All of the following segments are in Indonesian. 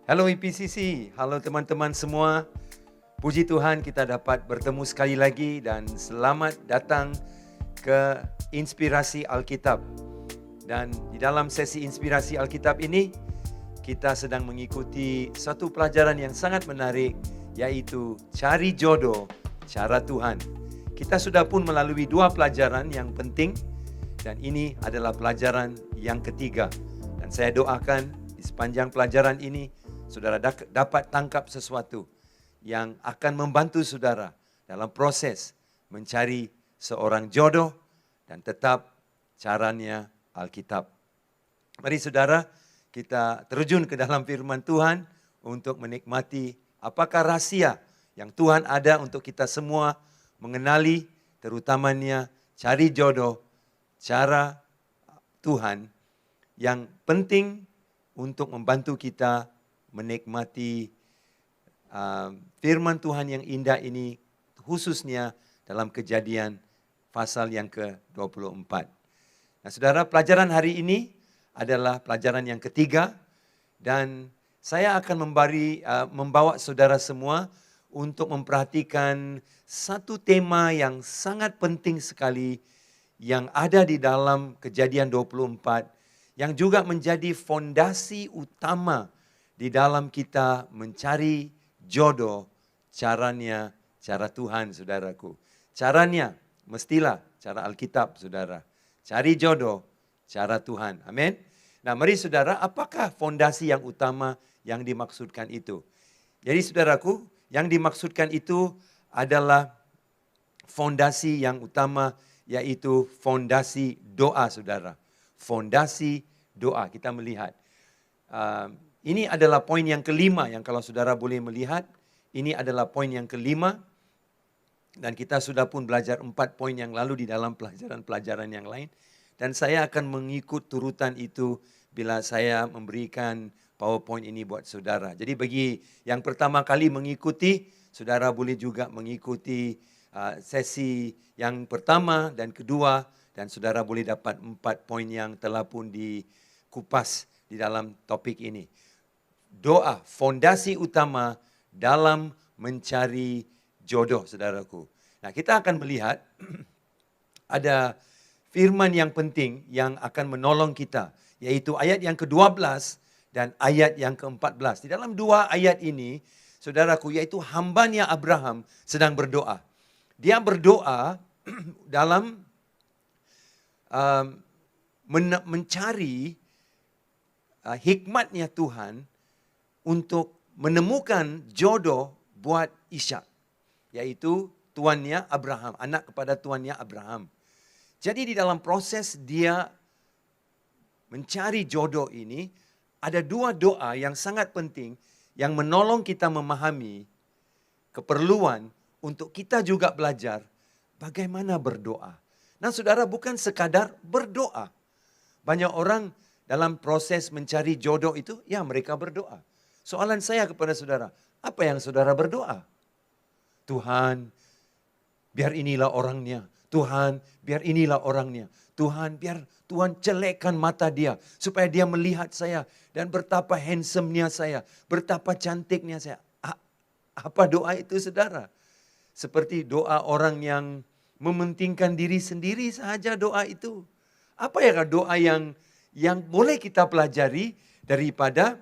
Halo IPCC, halo teman-teman semua. Puji Tuhan kita dapat bertemu sekali lagi dan selamat datang ke Inspirasi Alkitab. Dan di dalam sesi Inspirasi Alkitab ini, kita sedang mengikuti satu pelajaran yang sangat menarik, yaitu Cari Jodoh, Cara Tuhan. Kita sudah pun melalui dua pelajaran yang penting, dan ini adalah pelajaran yang ketiga. Dan saya doakan di sepanjang pelajaran ini, saudara dapat tangkap sesuatu yang akan membantu saudara dalam proses mencari seorang jodoh dan tetap caranya Alkitab. Mari saudara, kita terjun ke dalam firman Tuhan untuk menikmati apakah rahasia yang Tuhan ada untuk kita semua mengenali, terutamanya cari jodoh, cara Tuhan yang penting untuk membantu kita menikmati firman Tuhan yang indah ini, khususnya dalam Kejadian pasal yang ke-24. Nah saudara, pelajaran hari ini adalah pelajaran yang ketiga, dan saya akan membawa saudara semua untuk memperhatikan satu tema yang sangat penting sekali yang ada di dalam Kejadian 24, yang juga menjadi fondasi utama di dalam kita mencari jodoh, caranya cara Tuhan, saudaraku. Caranya mestilah cara Alkitab, saudara. Cari jodoh, cara Tuhan. Amin. Nah mari saudara, apakah fondasi yang utama yang dimaksudkan itu? Jadi saudaraku, yang dimaksudkan itu adalah fondasi yang utama, yaitu fondasi doa, saudara. Fondasi doa, kita melihat. Ini adalah poin yang kelima yang kalau saudara boleh melihat, ini adalah poin yang kelima. Dan kita sudah pun belajar 4 poin yang lalu di dalam pelajaran-pelajaran yang lain. Dan saya akan mengikut turutan itu bila saya memberikan PowerPoint ini buat saudara. Jadi bagi yang pertama kali mengikuti, saudara boleh juga mengikuti sesi yang pertama dan kedua. Dan saudara boleh dapat 4 poin yang telah pun dikupas di dalam topik ini. Doa, fondasi utama dalam mencari jodoh, saudaraku. Nah, kita akan melihat ada firman yang penting yang akan menolong kita, yaitu ayat yang ke-12 dan ayat yang ke-14. Di dalam dua ayat ini, saudaraku, yaitu hambanya Abraham sedang berdoa. Dia berdoa dalam mencari hikmatnya Tuhan untuk menemukan jodoh buat Ishak, yaitu tuannya Abraham, anak kepada tuannya Abraham. Jadi di dalam proses dia mencari jodoh ini, ada dua doa yang sangat penting yang menolong kita memahami keperluan untuk kita juga belajar bagaimana berdoa. Nah saudara, bukan sekadar berdoa. Banyak orang dalam proses mencari jodoh itu, ya mereka berdoa. Soalan saya kepada saudara, apa yang saudara berdoa? Tuhan, biar inilah orangnya. Tuhan, biar inilah orangnya. Tuhan, biar Tuhan jelekkan mata dia, supaya dia melihat saya. Dan betapa handsome-nya saya, betapa cantiknya saya. Apa doa itu saudara? Seperti doa orang yang mementingkan diri sendiri saja doa itu. Apa ya doa yang boleh kita pelajari daripada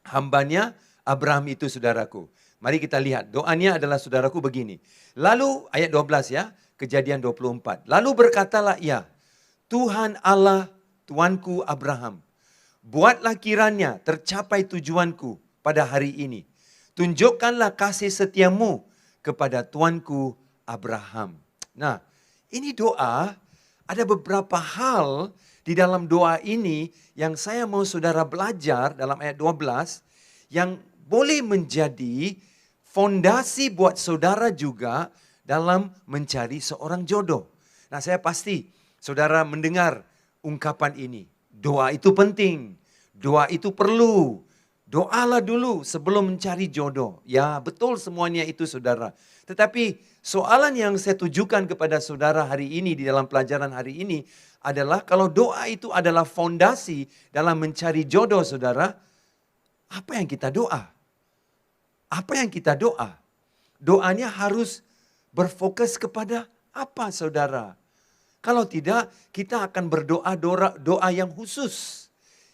hambanya Abraham itu, saudaraku. Mari kita lihat, doanya adalah saudaraku begini. Lalu ayat 12 ya, Kejadian 24. Lalu berkatalah ia, Tuhan Allah Tuanku Abraham, buatlah kiranya tercapai tujuanku pada hari ini. Tunjukkanlah kasih setiamu kepada Tuanku Abraham. Nah, ini doa, ada beberapa hal di dalam doa ini yang saya mau saudara belajar dalam ayat 12 yang boleh menjadi fondasi buat saudara juga dalam mencari seorang jodoh. Nah, saya pasti saudara mendengar ungkapan ini. Doa itu penting, doa itu perlu. Doalah dulu sebelum mencari jodoh. Ya, betul semuanya itu saudara. Tetapi soalan yang saya tujukan kepada saudara hari ini di dalam pelajaran hari ini adalah kalau doa itu adalah fondasi dalam mencari jodoh saudara, apa yang kita doa? Apa yang kita doa? Doanya harus berfokus kepada apa, saudara? Kalau tidak, kita akan berdoa doa yang khusus,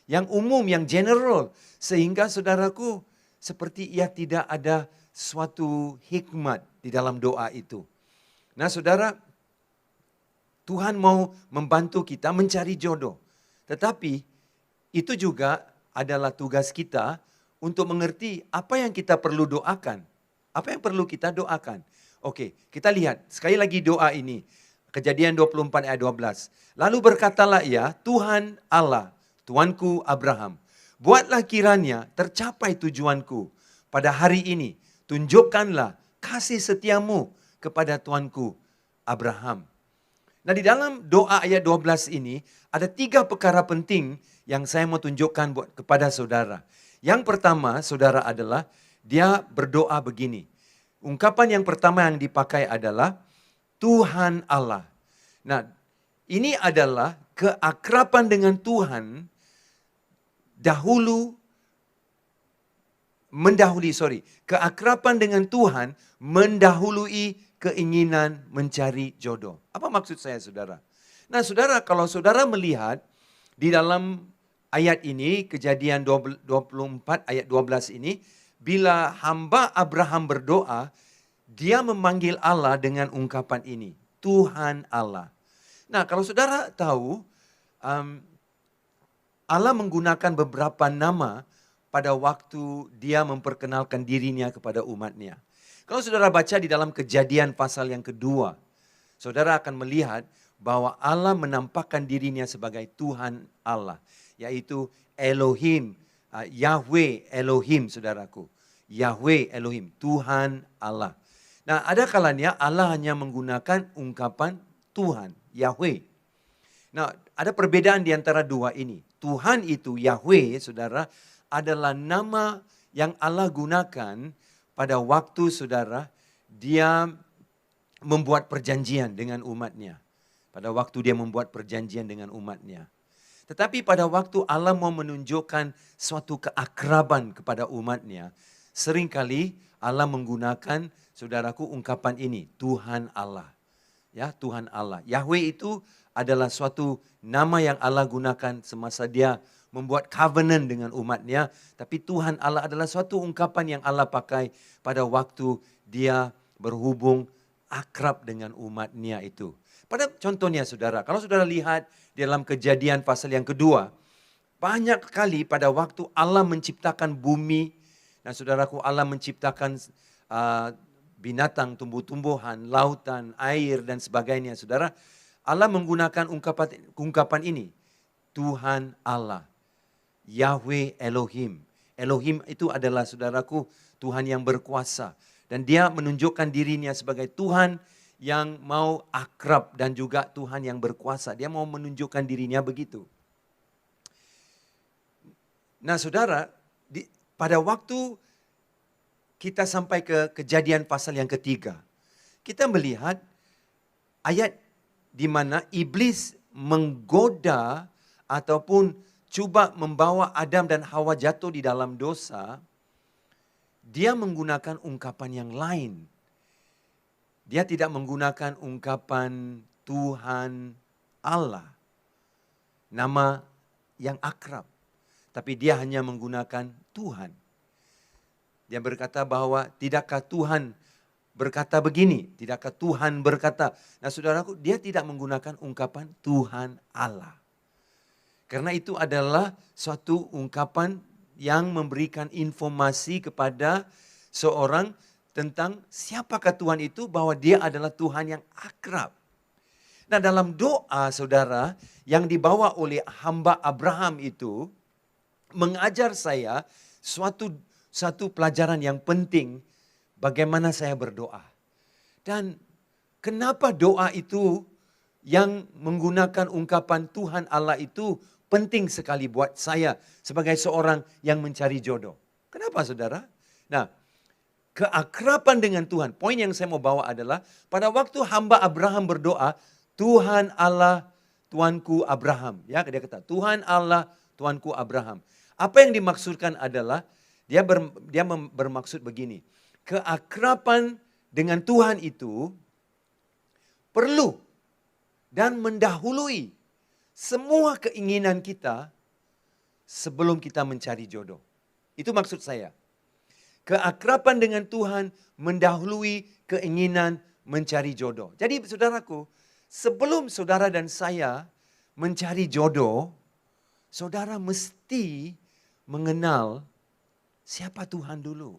yang umum, yang general. Sehingga saudaraku, seperti ia tidak ada suatu hikmat di dalam doa itu. Nah saudara, Tuhan mau membantu kita mencari jodoh. Tetapi itu juga adalah tugas kita untuk mengerti apa yang kita perlu doakan. Apa yang perlu kita doakan. Oke, kita lihat sekali lagi doa ini. Kejadian 24 ayat 12. Lalu berkatalah ia, Tuhan Allah, Tuanku Abraham, buatlah kiranya tercapai tujuanku pada hari ini. Tunjukkanlah kasih setiamu kepada Tuanku Abraham. Nah di dalam doa ayat 12 ini ada 3 perkara penting yang saya mau tunjukkan kepada saudara. Yang pertama saudara adalah dia berdoa begini. Ungkapan yang pertama yang dipakai adalah Tuhan Allah. Nah ini adalah keakraban dengan Tuhan keakraban dengan Tuhan mendahului keinginan mencari jodoh. Apa maksud saya saudara? Nah saudara, kalau saudara melihat di dalam ayat ini, Kejadian 24 ayat 12 ini, bila hamba Abraham berdoa, dia memanggil Allah dengan ungkapan ini, Tuhan Allah. Nah kalau saudara tahu, Allah menggunakan beberapa nama pada waktu dia memperkenalkan dirinya kepada umatnya. Kalau saudara baca di dalam Kejadian pasal yang kedua, saudara akan melihat bahwa Allah menampakkan dirinya sebagai Tuhan Allah, yaitu Elohim, Yahweh Elohim, saudaraku. Yahweh Elohim, Tuhan Allah. Nah, ada kalanya Allah hanya menggunakan ungkapan Tuhan, Yahweh. Nah, ada perbedaan di antara dua ini. Tuhan itu, Yahweh, saudara, adalah nama yang Allah gunakan pada waktu, saudara, dia membuat perjanjian dengan umatnya. Pada waktu dia membuat perjanjian dengan umatnya. Tetapi pada waktu Allah mau menunjukkan suatu keakraban kepada umatnya, seringkali Allah menggunakan, saudaraku, ungkapan ini, Tuhan Allah. Ya, Tuhan Allah. Yahweh itu adalah suatu nama yang Allah gunakan semasa dia membuat covenant dengan umatnya. Tapi Tuhan Allah adalah suatu ungkapan yang Allah pakai pada waktu dia berhubung akrab dengan umatnya itu. Pada contohnya saudara, kalau saudara lihat di dalam Kejadian pasal yang kedua, banyak kali pada waktu Allah menciptakan bumi, dan saudaraku Allah menciptakan binatang, tumbuh-tumbuhan, lautan, air dan sebagainya. Saudara, Allah menggunakan ungkapan ini, Tuhan Allah, Yahweh Elohim. Elohim itu adalah, saudaraku, Tuhan yang berkuasa. Dan dia menunjukkan dirinya sebagai Tuhan yang mau akrab dan juga Tuhan yang berkuasa. Dia mau menunjukkan dirinya begitu. Nah saudara, pada waktu kita sampai ke Kejadian pasal yang ketiga, kita melihat ayat di mana iblis menggoda ataupun coba membawa Adam dan Hawa jatuh di dalam dosa. Dia menggunakan ungkapan yang lain. Dia tidak menggunakan ungkapan Tuhan Allah, nama yang akrab. Tapi dia hanya menggunakan Tuhan. Dia berkata bahwa tidakkah Tuhan berkata begini, tidakkah Tuhan berkata. Nah saudaraku, dia tidak menggunakan ungkapan Tuhan Allah. Karena itu adalah suatu ungkapan yang memberikan informasi kepada seorang tentang siapakah Tuhan itu, bahwa dia adalah Tuhan yang akrab. Nah dalam doa saudara yang dibawa oleh hamba Abraham itu mengajar saya satu pelajaran yang penting bagaimana saya berdoa. Dan kenapa doa itu yang menggunakan ungkapan Tuhan Allah itu penting sekali buat saya sebagai seorang yang mencari jodoh. Kenapa saudara? Nah, keakraban dengan Tuhan. Poin yang saya mau bawa adalah pada waktu hamba Abraham berdoa, Tuhan Allah, Tuanku Abraham. Ya, dia kata, Tuhan Allah, Tuanku Abraham. Apa yang dimaksudkan adalah Dia bermaksud begini, keakraban dengan Tuhan itu perlu dan mendahului semua keinginan kita sebelum kita mencari jodoh. Itu maksud saya. Keakraban dengan Tuhan mendahului keinginan mencari jodoh. Jadi saudaraku, sebelum saudara dan saya mencari jodoh, saudara mesti mengenal siapa Tuhan dulu.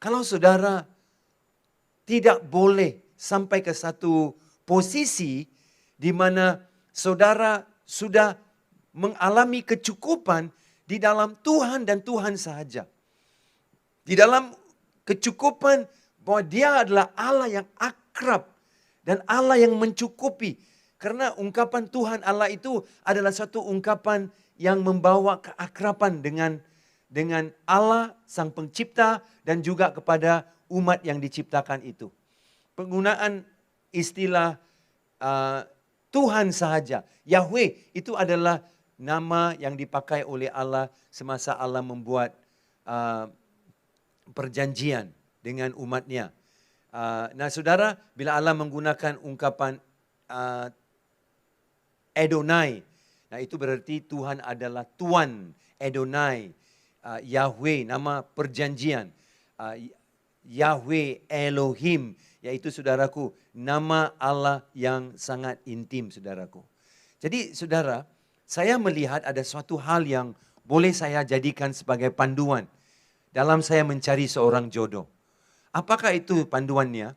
Kalau saudara tidak boleh sampai ke satu posisi di mana saudara sudah mengalami kecukupan di dalam Tuhan dan Tuhan sahaja. Di dalam kecukupan bahwa Dia adalah Allah yang akrab dan Allah yang mencukupi. Karena ungkapan Tuhan Allah itu adalah satu ungkapan yang membawa keakraban dengan Allah Sang Pencipta dan juga kepada umat yang diciptakan itu. Penggunaan istilah Tuhan sahaja, Yahweh, itu adalah nama yang dipakai oleh Allah semasa Allah membuat perjanjian dengan umatnya. Nah saudara, bila Allah menggunakan ungkapan Adonai, nah itu berarti Tuhan adalah Tuan, Adonai, Yahweh, nama perjanjian, Yahweh Elohim, yaitu saudaraku, nama Allah yang sangat intim saudaraku. Jadi saudara, saya melihat ada suatu hal yang boleh saya jadikan sebagai panduan dalam saya mencari seorang jodoh. Apakah itu panduannya?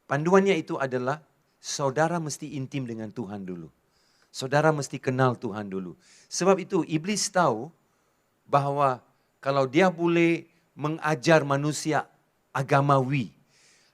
Panduannya itu adalah saudara mesti intim dengan Tuhan dulu. Saudara mesti kenal Tuhan dulu. Sebab itu iblis tahu bahwa kalau dia boleh mengajar manusia agamawi,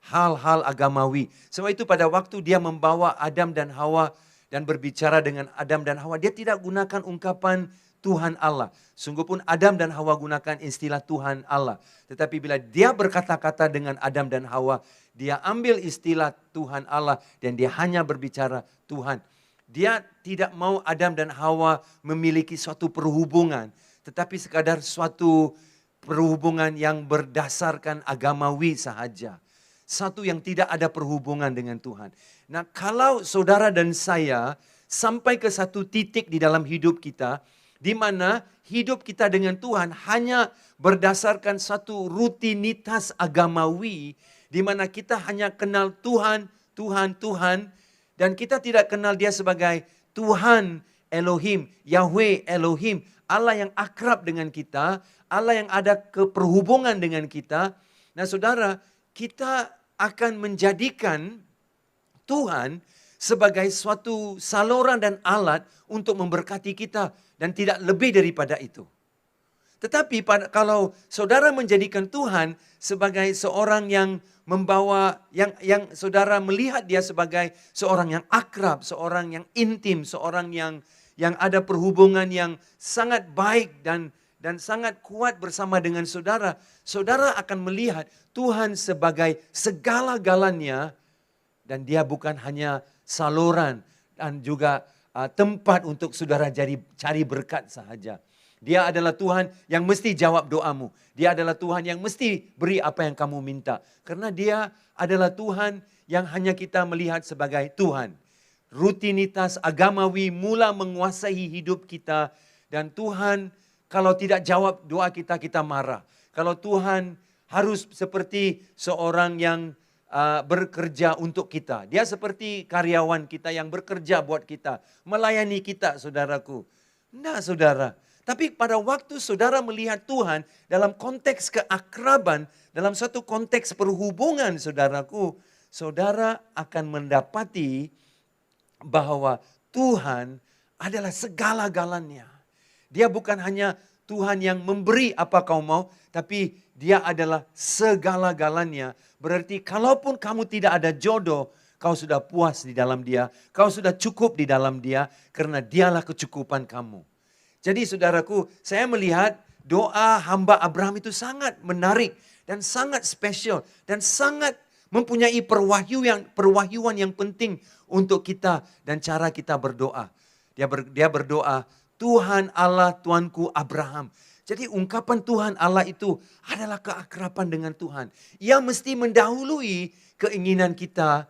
hal-hal agamawi. Sebab itu pada waktu dia membawa Adam dan Hawa dan berbicara dengan Adam dan Hawa, dia tidak gunakan ungkapan Tuhan Allah. Sungguh pun Adam dan Hawa gunakan istilah Tuhan Allah. Tetapi bila dia berkata-kata dengan Adam dan Hawa, dia ambil istilah Tuhan Allah dan dia hanya berbicara Tuhan. Dia tidak mau Adam dan Hawa memiliki suatu perhubungan, tetapi sekadar suatu perhubungan yang berdasarkan agamawi sahaja. Satu yang tidak ada perhubungan dengan Tuhan. Nah, kalau saudara dan saya sampai ke satu titik di dalam hidup kita, di mana hidup kita dengan Tuhan hanya berdasarkan satu rutinitas agamawi, di mana kita hanya kenal Tuhan, Tuhan, dan kita tidak kenal Dia sebagai Tuhan Elohim, Yahweh Elohim, Allah yang akrab dengan kita, Allah yang ada keperhubungan dengan kita. Nah saudara, kita akan menjadikan Tuhan sebagai suatu saluran dan alat untuk memberkati kita. Dan tidak lebih daripada itu. Tetapi kalau saudara menjadikan Tuhan sebagai seorang yang membawa, yang saudara melihat Dia sebagai seorang yang akrab, seorang yang intim, seorang yang ada perhubungan yang sangat baik dan sangat kuat bersama dengan saudara, saudara akan melihat Tuhan sebagai segala-galanya dan Dia bukan hanya saluran dan juga tempat untuk saudara cari berkat sahaja. Dia adalah Tuhan yang mesti jawab doamu. Dia adalah Tuhan yang mesti beri apa yang kamu minta. Karena Dia adalah Tuhan yang hanya kita melihat sebagai Tuhan. Rutinitas agamawi mula menguasai hidup kita. Dan Tuhan kalau tidak jawab doa kita, kita marah. Kalau Tuhan harus seperti seorang yang bekerja untuk kita. Dia seperti karyawan kita yang bekerja buat kita. Melayani kita, saudaraku. Nah, saudara. Tapi pada waktu saudara melihat Tuhan dalam konteks keakraban, dalam satu konteks perhubungan, saudaraku, saudara akan mendapati bahwa Tuhan adalah segala-galanya. Dia bukan hanya Tuhan yang memberi apa kau mau, tapi Dia adalah segala-galanya. Berarti kalaupun kamu tidak ada jodoh, kau sudah puas di dalam Dia. Kau sudah cukup di dalam Dia karena Dialah kecukupan kamu. Jadi saudaraku, saya melihat doa hamba Abraham itu sangat menarik dan sangat spesial dan sangat mempunyai perwahyuan yang penting untuk kita dan cara kita berdoa. Dia berdoa, Tuhan Allah Tuanku Abraham, Jadi ungkapan Tuhan Allah itu adalah keakraban dengan Tuhan. Ia mesti mendahului keinginan kita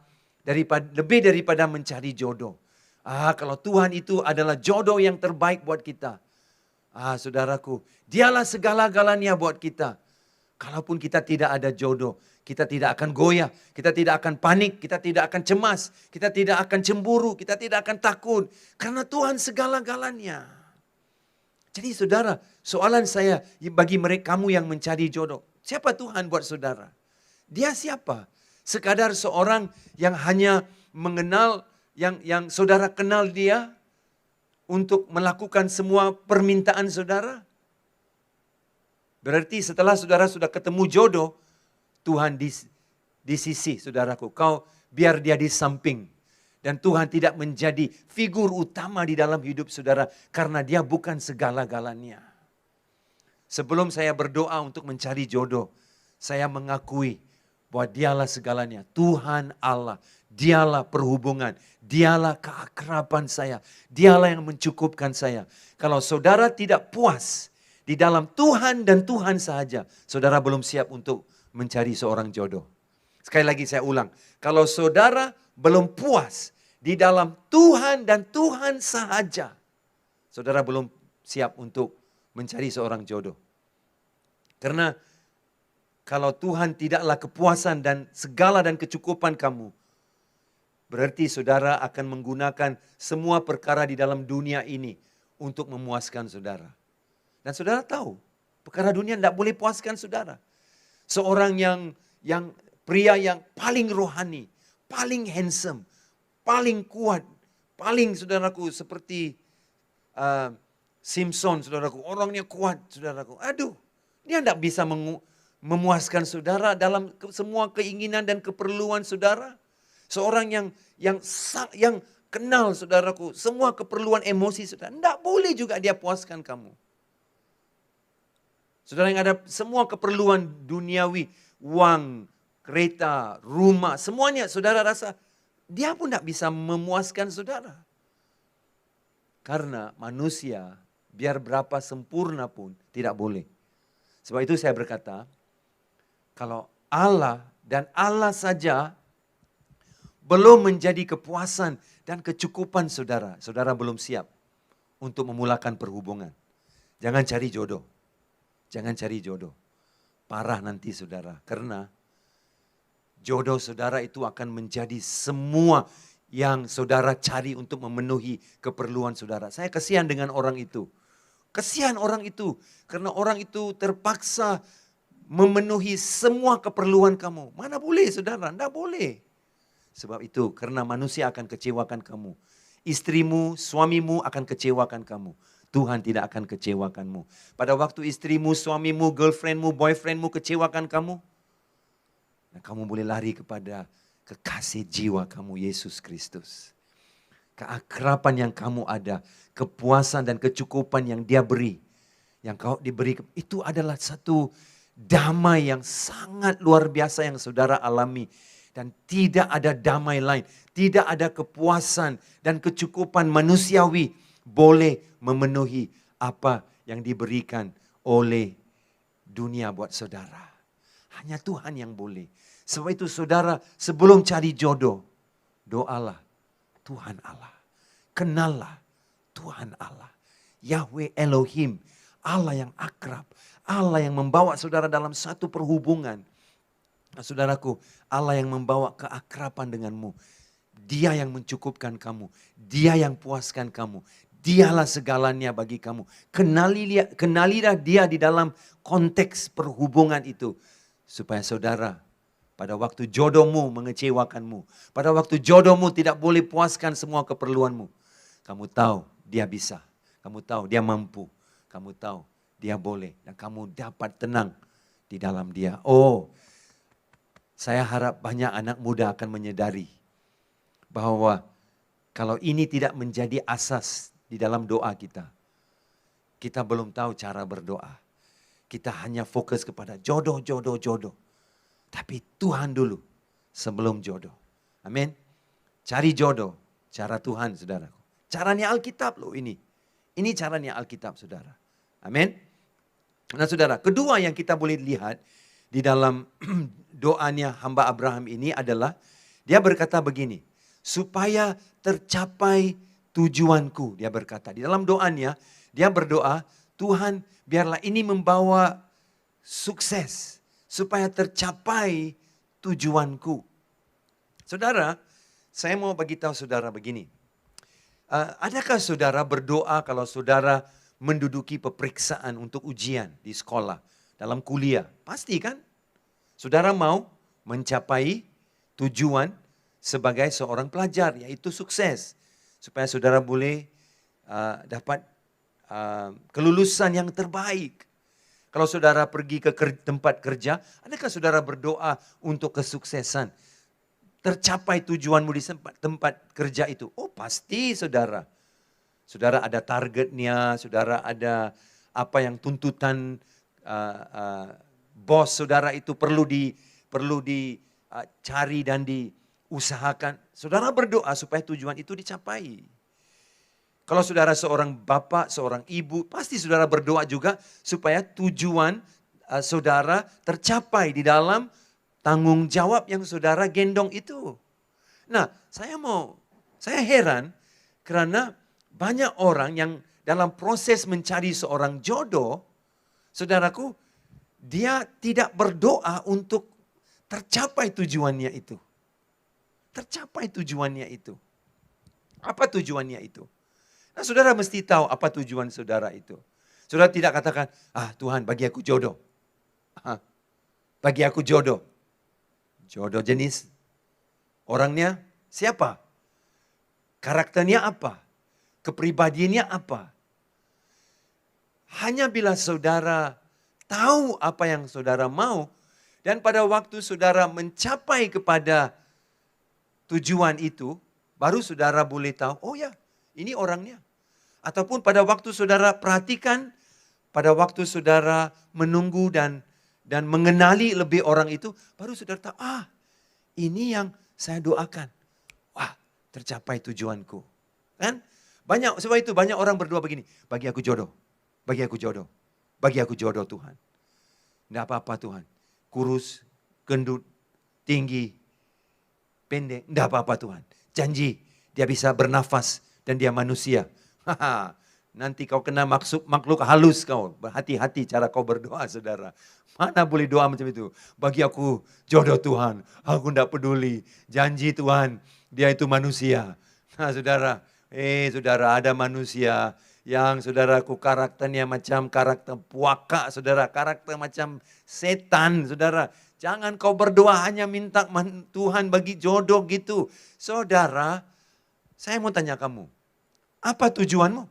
lebih daripada mencari jodoh. Kalau Tuhan itu adalah jodoh yang terbaik buat kita. Saudaraku, dialah segala-galanya buat kita. Kalaupun kita tidak ada jodoh, kita tidak akan goyah, kita tidak akan panik, kita tidak akan cemas, kita tidak akan cemburu, kita tidak akan takut. Karena Tuhan segala-galanya. Jadi saudara, soalan saya bagi mereka kamu yang mencari jodoh. Siapa Tuhan buat saudara? Dia siapa? Sekadar seorang yang hanya mengenal, yang saudara kenal dia untuk melakukan semua permintaan saudara? Berarti setelah saudara sudah ketemu jodoh, Tuhan di sisi saudaraku. Kau biar dia di samping. Dan Tuhan tidak menjadi figur utama di dalam hidup saudara. Karena dia bukan segala-galanya. Sebelum saya berdoa untuk mencari jodoh, saya mengakui bahwa dialah segalanya. Tuhan Allah, dialah perhubungan, dialah keakraban saya. Dialah yang mencukupkan saya. Kalau saudara tidak puas di dalam Tuhan dan Tuhan sahaja, saudara belum siap untuk mencari seorang jodoh. Sekali lagi saya ulang, kalau saudara belum puas di dalam Tuhan dan Tuhan sahaja, saudara belum siap untuk mencari seorang jodoh. Karena kalau Tuhan tidaklah kepuasan dan segala dan kecukupan kamu, berarti saudara akan menggunakan semua perkara di dalam dunia ini untuk memuaskan saudara. Dan saudara tahu, perkara dunia tidak boleh puaskan saudara. Seorang yang pria yang paling rohani, paling handsome, paling kuat, paling saudaraku seperti Simpson saudaraku, orangnya kuat saudaraku. Aduh, dia tidak bisa memuaskan saudara dalam semua keinginan dan keperluan saudara. Seorang yang kenal saudaraku, semua keperluan emosi saudara, tidak boleh juga dia puaskan kamu. Saudara yang ada semua keperluan duniawi, uang, kereta, rumah, semuanya saudara rasa dia pun tidak bisa memuaskan saudara. Karena manusia biar berapa sempurna pun tidak boleh. Sebab itu saya berkata, kalau Allah dan Allah saja belum menjadi kepuasan dan kecukupan saudara, saudara belum siap untuk memulakan perhubungan. Jangan cari jodoh. Jangan cari jodoh. Parah nanti saudara. Karena jodoh saudara itu akan menjadi semua yang saudara cari untuk memenuhi keperluan saudara. Saya kasihan dengan orang itu. Kasihan orang itu. Karena orang itu terpaksa memenuhi semua keperluan kamu. Mana boleh saudara? Tidak boleh. Sebab itu karena manusia akan kecewakan kamu. Istrimu, suamimu akan kecewakan kamu. Tuhan tidak akan kecewakanmu. Pada waktu istrimu, suamimu, girlfriendmu, boyfriendmu kecewakan kamu, nah, kamu boleh lari kepada kekasih jiwa kamu, Yesus Kristus. Keakraban yang kamu ada, kepuasan dan kecukupan yang dia beri, yang kau diberi, itu adalah satu damai yang sangat luar biasa yang saudara alami. Dan tidak ada damai lain, tidak ada kepuasan dan kecukupan manusiawi boleh memenuhi apa yang diberikan oleh dunia buat saudara. Hanya Tuhan yang boleh. Sebab itu saudara sebelum cari jodoh, doalah Tuhan Allah. Kenallah Tuhan Allah. Yahweh Elohim, Allah yang akrab. Allah yang membawa saudara dalam satu perhubungan. Nah, saudaraku, Allah yang membawa keakraban denganmu. Dia yang mencukupkan kamu. Dia yang puaskan kamu. Dialah segalanya bagi kamu. Kenalilah dia di dalam konteks perhubungan itu. Supaya saudara pada waktu jodohmu mengecewakanmu. Pada waktu jodohmu tidak boleh puaskan semua keperluanmu. Kamu tahu dia bisa. Kamu tahu dia mampu. Kamu tahu dia boleh. Dan kamu dapat tenang di dalam dia. Oh, saya harap banyak anak muda akan menyadari bahwa kalau ini tidak menjadi asas di dalam doa kita, kita belum tahu cara berdoa. Kita hanya fokus kepada jodoh. Tapi Tuhan dulu sebelum jodoh. Amin. Cari jodoh, cara Tuhan saudaraku. Caranya Alkitab loh ini. Ini caranya Alkitab saudara. Amin. Nah saudara, kedua yang kita boleh lihat di dalam doanya hamba Abraham ini adalah dia berkata begini, supaya tercapai tujuanku, dia berkata. Di dalam doanya, dia berdoa, Tuhan biarlah ini membawa sukses, supaya tercapai tujuanku. Saudara, saya mau bagi tahu saudara begini. Adakah saudara berdoa kalau saudara menduduki peperiksaan untuk ujian di sekolah, dalam kuliah? Pasti kan? Saudara mau mencapai tujuan sebagai seorang pelajar, yaitu sukses. Supaya saudara boleh dapat kelulusan yang terbaik. Kalau saudara pergi ke tempat kerja, adakah saudara berdoa untuk kesuksesan? Tercapai tujuanmu di tempat kerja itu. Oh pasti saudara. Saudara ada targetnya, saudara ada apa yang tuntutan bos saudara itu perlu dicari dan diusahakan. Saudara berdoa supaya tujuan itu dicapai. Kalau saudara seorang bapak, seorang ibu, pasti saudara berdoa juga supaya tujuan saudara tercapai di dalam tanggung jawab yang saudara gendong itu. Nah, saya heran karena banyak orang yang dalam proses mencari seorang jodoh, saudaraku, dia tidak berdoa untuk tercapai tujuannya itu. Tercapai tujuannya itu. Apa tujuannya itu? Nah, saudara mesti tahu apa tujuan saudara itu. Saudara tidak katakan, Tuhan bagi aku jodoh. Bagi aku jodoh. Jodoh jenis orangnya siapa? Karakternya apa? Kepribadiannya apa? Hanya bila saudara tahu apa yang saudara mau, dan pada waktu saudara mencapai kepada tujuan itu, baru saudara boleh tahu, oh ya, ini orangnya. Ataupun pada waktu saudara perhatikan, pada waktu saudara menunggu dan mengenali lebih orang itu, baru saudara tahu, ini yang saya doakan. Wah, tercapai tujuanku. Kan? Sebab itu banyak orang berdoa begini, bagi aku jodoh, bagi aku jodoh, bagi aku jodoh Tuhan. Tidak apa-apa Tuhan, kurus, gendut, tinggi, pendek, tidak apa-apa Tuhan. Janji dia bisa bernafas dan dia manusia. Nanti kau kena makhluk halus kau. Hati-hati cara kau berdoa saudara. Mana boleh doa macam itu. Bagi aku jodoh Tuhan. Aku tidak peduli. Janji Tuhan dia itu manusia. Nah saudara. Saudara ada manusia yang saudaraku karakternya macam karakter puaka saudara. Karakter macam setan saudara. Jangan kau berdoa hanya minta Tuhan bagi jodoh gitu. Saudara, saya mau tanya kamu. Apa tujuanmu?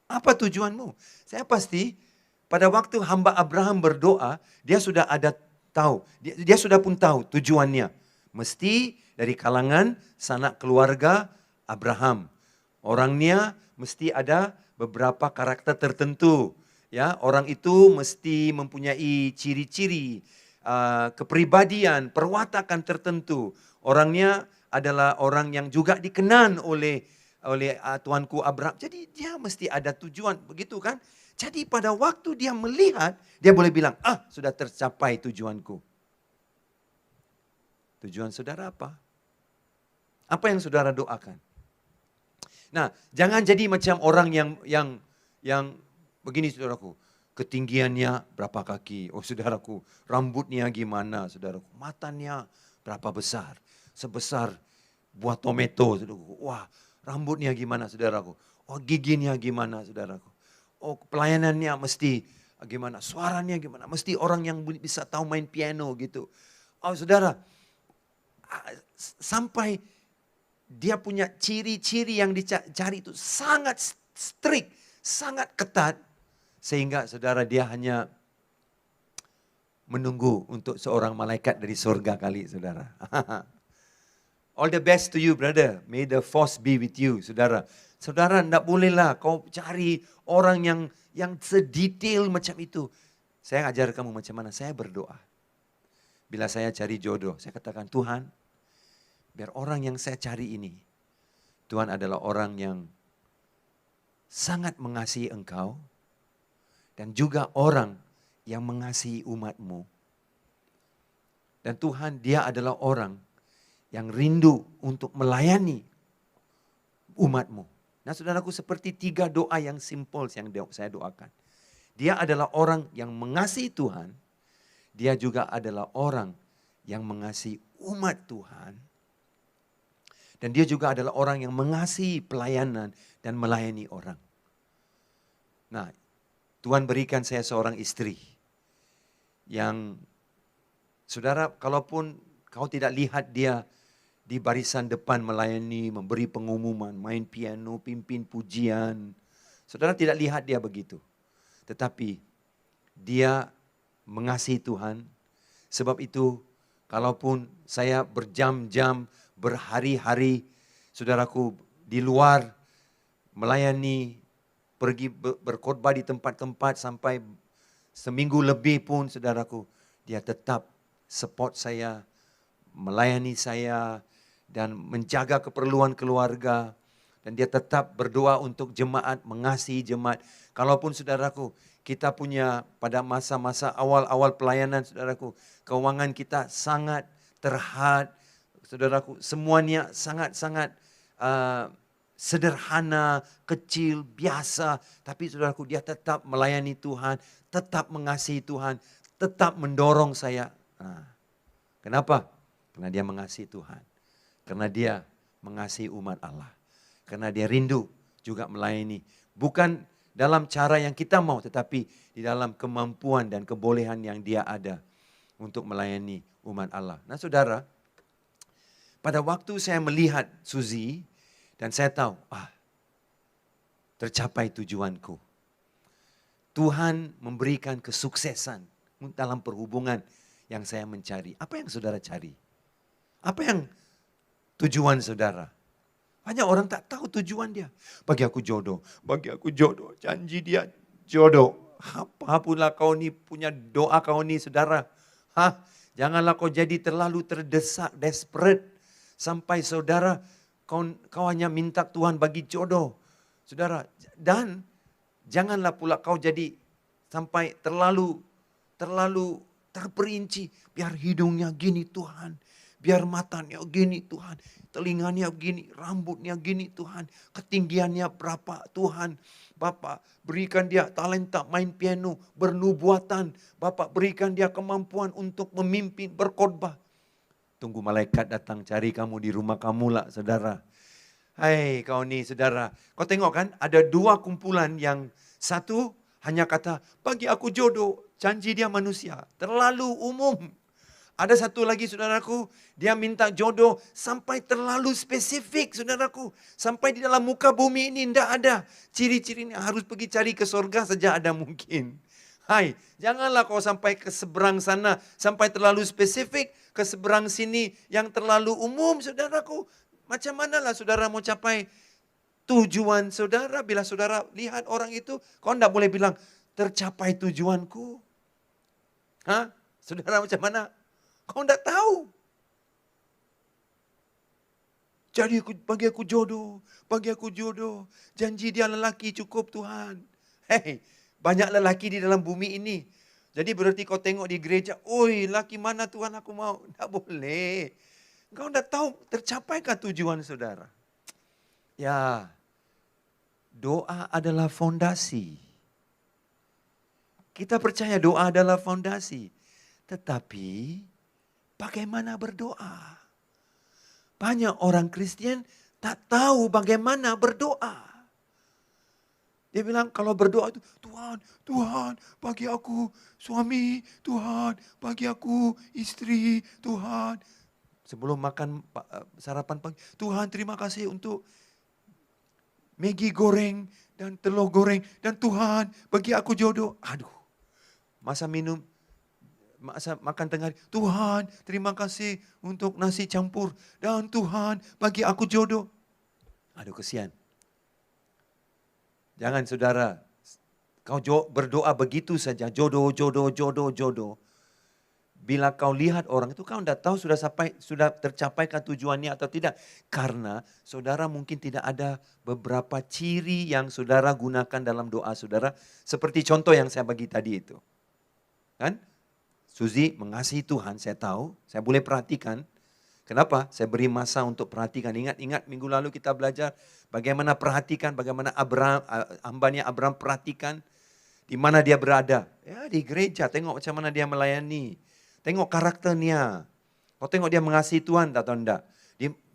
Apa tujuanmu? Saya pasti pada waktu hamba Abraham berdoa, dia sudah ada tahu. Dia sudah pun tahu tujuannya. Mesti dari kalangan sanak keluarga Abraham. Orangnya mesti ada beberapa karakter tertentu. Ya, orang itu mesti mempunyai ciri-ciri, kepribadian, perwatakan tertentu. Orangnya adalah orang yang juga dikenan oleh tuanku Abraham. Jadi dia mesti ada tujuan, begitu kan? Jadi pada waktu dia melihat, dia boleh bilang, sudah tercapai tujuanku. Tujuan saudara apa? Apa yang saudara doakan? Nah, jangan jadi macam orang yang begini saudaraku. Ketinggiannya berapa kaki? Oh saudaraku, rambutnya gimana saudaraku? Matanya berapa besar? Sebesar buah tomato saudaraku. Wah, rambutnya gimana saudaraku? Oh giginya gimana saudaraku? Oh pelayanannya mesti gimana? Suaranya gimana? Mesti orang yang bisa tahu main piano gitu. Oh saudara, sampai dia punya ciri-ciri yang dicari itu sangat strict, sangat ketat. Sehingga saudara dia hanya menunggu untuk seorang malaikat dari surga kali saudara. All the best to you brother. May the force be with you saudara. Saudara tidak bolehlah kau cari orang yang sedetail macam itu. Saya ajar kamu macam mana saya berdoa. Bila saya cari jodoh, saya katakan Tuhan, biar orang yang saya cari ini, Tuhan adalah orang yang sangat mengasihi Engkau dan juga orang yang mengasihi umat-Mu. Dan Tuhan, dia adalah orang yang rindu untuk melayani umat-Mu. Nah saudaraku, seperti 3 doa yang simpel yang saya doakan. Dia adalah orang yang mengasihi Tuhan. Dia juga adalah orang yang mengasihi umat Tuhan. Dan dia juga adalah orang yang mengasihi pelayanan dan melayani orang. Nah, Tuhan berikan saya seorang istri yang, saudara, kalaupun kau tidak lihat dia di barisan depan melayani, memberi pengumuman, main piano, pimpin pujian, saudara tidak lihat dia begitu. Tetapi dia mengasihi Tuhan. Sebab itu, kalaupun saya berjam-jam, berhari-hari, saudaraku, di luar melayani, pergi berkhotbah di tempat-tempat sampai seminggu lebih pun, saudaraku, dia tetap support saya, melayani saya, dan menjaga keperluan keluarga. Dan dia tetap berdoa untuk jemaat, mengasihi jemaat. Kalaupun saudaraku, kita punya pada masa-masa awal-awal pelayanan, saudaraku, keuangan kita sangat terhad, saudaraku, semuanya sangat-sangat sederhana, kecil, biasa. Tapi saudaraku, dia tetap melayani Tuhan, tetap mengasihi Tuhan, tetap mendorong saya. Nah, kenapa? Karena dia mengasihi Tuhan. Karena dia mengasihi umat Allah. Karena dia rindu juga melayani. Bukan dalam cara yang kita mau, tetapi di dalam kemampuan dan kebolehan yang dia ada untuk melayani umat Allah. Nah saudara, pada waktu saya melihat Suzy, dan saya tahu, tercapai tujuanku. Tuhan memberikan kesuksesan dalam perhubungan yang saya mencari. Apa yang saudara cari? Apa yang tujuan saudara? Banyak orang tak tahu tujuan dia. Bagi aku jodoh, janji dia jodoh. Apa pula kau ni punya doa kau ni saudara. Janganlah kau jadi terlalu terdesak, desperate. Sampai saudara, kau hanya minta Tuhan bagi jodoh. Saudara, dan janganlah pula kau jadi sampai terlalu terperinci. Biar hidungnya gini Tuhan. Biar matanya gini Tuhan, telinganya gini, rambutnya gini Tuhan, ketinggiannya berapa Tuhan. Bapak berikan dia talenta main piano, bernubuatan. Bapak berikan dia kemampuan untuk memimpin, berkhotbah. Tunggu malaikat datang cari kamu di rumah kamu lah saudara. Hai kau nih saudara, kau tengok kan ada 2 kumpulan yang satu hanya kata bagi aku jodoh, janji dia manusia, terlalu umum. Ada satu lagi saudaraku, dia minta jodoh sampai terlalu spesifik saudaraku. Sampai di dalam muka bumi ini tidak ada. Ciri-cirinya harus pergi cari ke surga saja ada mungkin. Hai, janganlah kau sampai ke seberang sana, sampai terlalu spesifik. Ke seberang sini yang terlalu umum saudaraku. Macam manalah saudara mau capai tujuan saudara. Bila saudara lihat orang itu, kau tidak boleh bilang tercapai tujuanku. Saudara macam mana? Kau tidak tahu. Jadi bagi aku jodoh. Janji dia lelaki cukup Tuhan. Hei, banyak lelaki di dalam bumi ini. Jadi berarti kau tengok di gereja, oi laki mana Tuhan aku mau. Tidak boleh. Kau tidak tahu tercapaikah tujuan saudara. Ya, doa adalah fondasi. Kita percaya doa adalah fondasi. Tetapi bagaimana berdoa? Banyak orang Kristen tak tahu bagaimana berdoa. Dia bilang kalau berdoa itu, Tuhan bagi aku suami, Tuhan bagi aku istri, Tuhan. Sebelum makan sarapan pagi, Tuhan terima kasih untuk Maggi goreng dan telur goreng. Dan Tuhan bagi aku jodoh. Aduh, masa makan tengah hari, Tuhan terima kasih untuk nasi campur. Dan Tuhan bagi aku jodoh. Aduh kesian. Jangan saudara, kau berdoa begitu saja. Jodoh. bila kau lihat orang itu, kau tidak tahu sudah tercapaikan tujuannya atau tidak. Karena saudara mungkin tidak ada beberapa ciri yang saudara gunakan dalam doa saudara. Seperti contoh yang saya bagi tadi itu. Kan? Suzy mengasihi Tuhan, saya tahu, saya boleh perhatikan. Kenapa? Saya beri masa untuk perhatikan. Ingat minggu lalu kita belajar bagaimana perhatikan, bagaimana hambanya Abraham perhatikan di mana dia berada. Ya di gereja, tengok macam mana dia melayani. Tengok karakternya. Kau tengok dia mengasihi Tuhan atau enggak.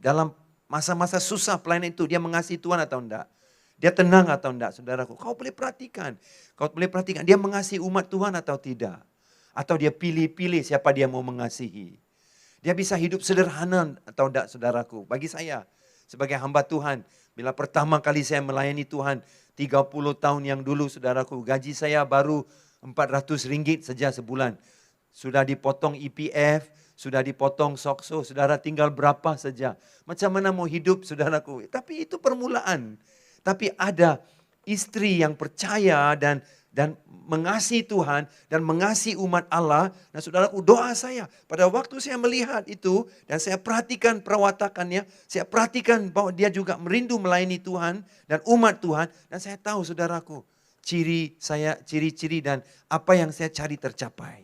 Dalam masa-masa susah pelayanan itu dia mengasihi Tuhan atau enggak. Dia tenang atau enggak, saudaraku. Kau boleh perhatikan. Kau boleh perhatikan dia mengasihi umat Tuhan atau tidak. Atau dia pilih-pilih siapa dia mau mengasihi. Dia bisa hidup sederhana atau enggak, saudaraku. Bagi saya sebagai hamba Tuhan, bila pertama kali saya melayani Tuhan 30 tahun yang dulu, saudaraku, gaji saya baru RM400 saja sebulan. Sudah dipotong EPF, sudah dipotong SOKSO, saudara tinggal berapa saja. Macam mana mau hidup, saudaraku? Tapi itu permulaan. Tapi ada istri yang percaya dan mengasihi Tuhan dan mengasihi umat Allah. Nah saudaraku, doa saya pada waktu saya melihat itu dan saya perhatikan perawatakannya, saya perhatikan bahwa dia juga merindu melayani Tuhan dan umat Tuhan. Dan saya tahu saudaraku, ciri-ciri dan apa yang saya cari tercapai.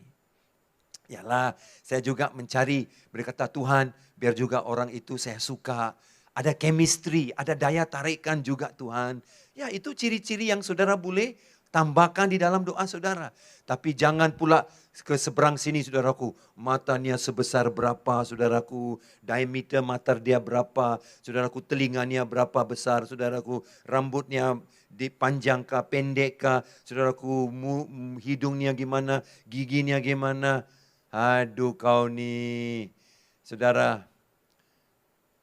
Yalah, saya juga mencari, berkata Tuhan, biar juga orang itu saya suka. Ada chemistry, ada daya tarikan juga Tuhan. Ya itu ciri-ciri yang saudara boleh tambahkan di dalam doa saudara. Tapi jangan pula ke seberang sini saudaraku. Matanya sebesar berapa saudaraku. Diameter mata dia berapa. Saudaraku telinganya berapa besar saudaraku. Rambutnya panjang kah, pendek kah. Saudaraku hidungnya gimana, giginya gimana. Aduh kau nih, saudara,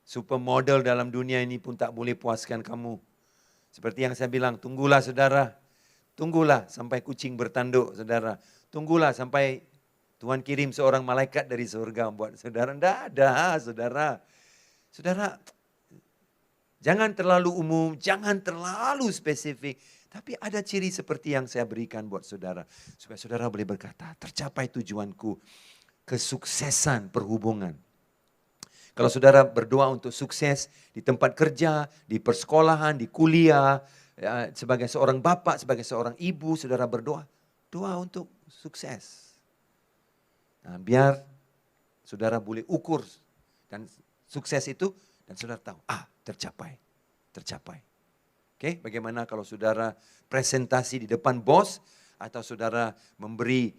supermodel dalam dunia ini pun tak boleh puaskan kamu. Seperti yang saya bilang, tunggulah saudara, tunggulah sampai kucing bertanduk saudara. Tunggulah sampai Tuhan kirim seorang malaikat dari surga buat saudara. Tidak ada saudara. Saudara, jangan terlalu umum, jangan terlalu spesifik. Tapi ada ciri seperti yang saya berikan buat saudara. Supaya saudara boleh berkata, tercapai tujuanku, kesuksesan perhubungan. Kalau saudara berdoa untuk sukses di tempat kerja, di persekolahan, di kuliah, sebagai seorang bapak, sebagai seorang ibu, saudara berdoa. Doa untuk sukses. Nah, biar saudara boleh ukur dan sukses itu dan saudara tahu, tercapai. Oke, bagaimana kalau saudara presentasi di depan bos atau saudara memberi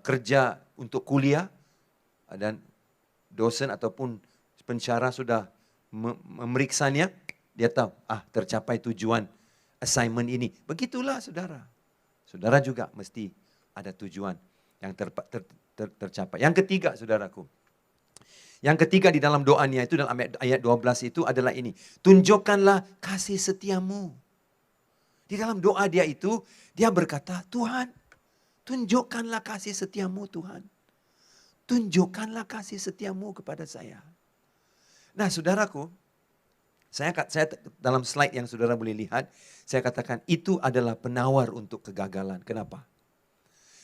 kerja untuk kuliah dan dosen ataupun pensyarah sudah memeriksanya, dia tahu, tercapai tujuan assignment ini. Begitulah saudara. Saudara juga mesti ada tujuan yang tercapai. Yang ketiga saudaraku. Yang ketiga di dalam doanya itu dalam ayat 12 itu adalah ini. Tunjukkanlah kasih setiamu. Di dalam doa dia itu, dia berkata, Tuhan, tunjukkanlah kasih setiamu Tuhan. Tunjukkanlah kasih setiamu kepada saya. Nah saudaraku, saya dalam slide yang saudara boleh lihat, saya katakan itu adalah penawar untuk kegagalan. Kenapa?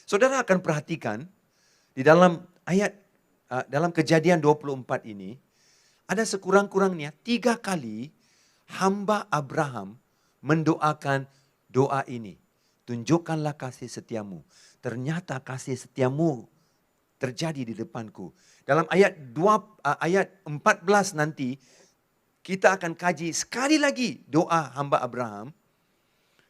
Saudara akan perhatikan di dalam dalam Kejadian 24 ini, ada sekurang-kurangnya 3 kali hamba Abraham mendoakan doa ini. Tunjukkanlah kasih setiamu. Ternyata kasih setiamu terjadi di depanku. Dalam ayat 14 nanti, kita akan kaji sekali lagi doa hamba Abraham.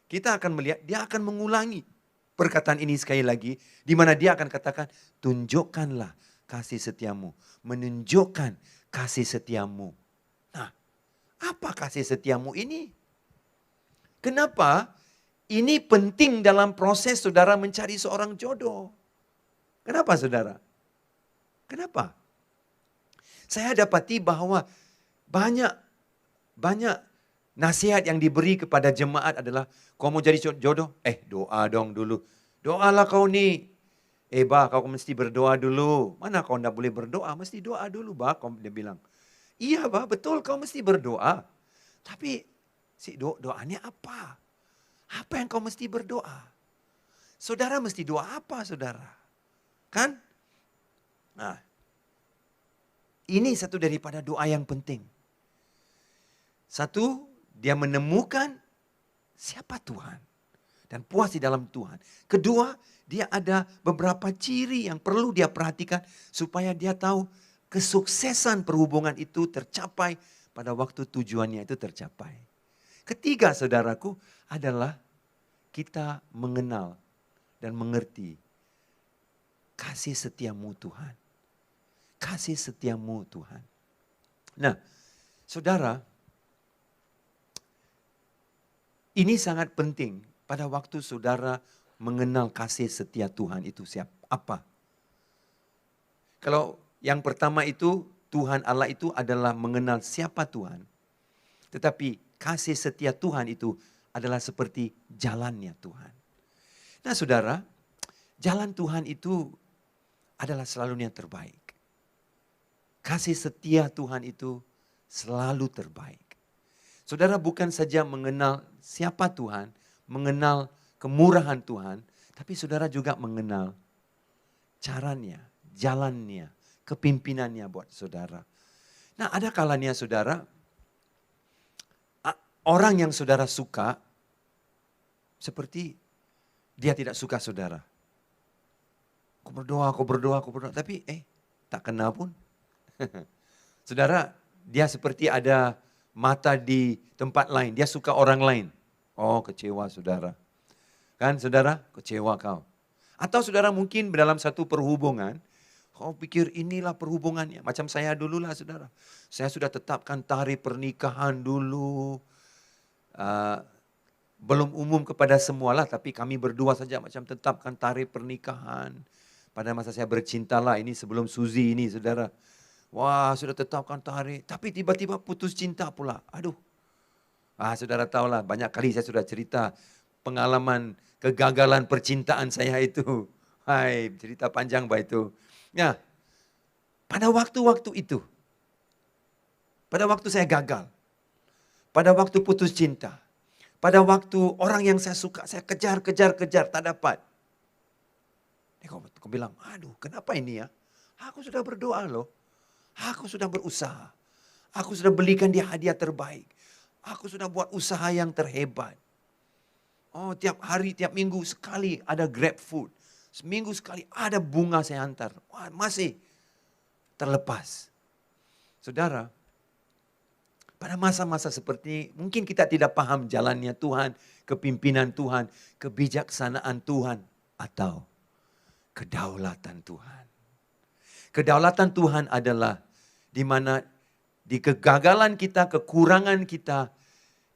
Kita akan melihat, dia akan mengulangi perkataan ini sekali lagi. Di mana dia akan katakan, tunjukkanlah kasih setiamu. Menunjukkan kasih setiamu. Nah, apa kasih setiamu ini? Kenapa ini penting dalam proses saudara mencari seorang jodoh? Kenapa saudara? Kenapa? Saya dapati bahwa banyak nasihat yang diberi kepada jemaat adalah, kau mau jadi jodoh? Doa dong dulu. Doalah kau nih. Kau mesti berdoa dulu. Mana kau tidak boleh berdoa? Mesti doa dulu, dia bilang. Iya, betul kau mesti berdoa. Tapi doanya apa? Apa yang kau mesti berdoa? Saudara mesti doa apa, saudara? Kan? Nah, ini satu daripada doa yang penting. Satu, dia menemukan siapa Tuhan dan puas di dalam Tuhan. Kedua, dia ada beberapa ciri yang perlu dia perhatikan supaya dia tahu kesuksesan perhubungan itu tercapai pada waktu tujuannya itu tercapai. Ketiga, saudaraku, adalah kita mengenal dan mengerti kasih setiamu Tuhan. Kasih setiamu Tuhan. Nah, saudara, ini sangat penting pada waktu saudara mengenal kasih setia Tuhan itu apa. Kalau yang pertama itu Tuhan Allah itu adalah mengenal siapa Tuhan. Tetapi kasih setia Tuhan itu adalah seperti jalannya Tuhan. Nah saudara, jalan Tuhan itu adalah selalu yang terbaik. Kasih setia Tuhan itu selalu terbaik. Saudara bukan saja mengenal siapa Tuhan, mengenal kemurahan Tuhan, tapi saudara juga mengenal caranya, jalannya, kepimpinannya buat saudara. Nah ada kalanya saudara, orang yang saudara suka, seperti dia tidak suka saudara. Aku berdoa, tapi tak kenal pun. Saudara, dia seperti ada mata di tempat lain, dia suka orang lain. Oh kecewa saudara. Kan saudara, kecewa kau. Atau saudara mungkin dalam satu perhubungan, kau pikir inilah perhubungannya. Macam saya dulu lah saudara. Saya sudah tetapkan tarikh pernikahan dulu. Belum umum kepada semua lah, tapi kami berdua saja macam tetapkan tarikh pernikahan. Pada masa saya bercintalah, ini sebelum Suzy ini saudara. Wah sudah tetapkan tarikh, tapi tiba-tiba putus cinta pula. Aduh, saudara tahulah banyak kali saya sudah cerita pengalaman kegagalan percintaan saya itu. Hai, cerita panjang bah itu. Nah, pada waktu-waktu itu, pada waktu saya gagal, pada waktu putus cinta, pada waktu orang yang saya suka, saya kejar, tak dapat. Kau bilang, aduh kenapa ini ya? Aku sudah berdoa loh. Aku sudah berusaha. Aku sudah belikan dia hadiah terbaik. Aku sudah buat usaha yang terhebat. Oh tiap hari, tiap minggu sekali ada Grab Food. Seminggu sekali ada bunga saya antar. Wah masih terlepas. Saudara, pada masa-masa seperti ini mungkin kita tidak paham jalannya Tuhan, kepimpinan Tuhan, kebijaksanaan Tuhan, atau kedaulatan Tuhan. Kedaulatan Tuhan adalah di mana di kegagalan kita, kekurangan kita,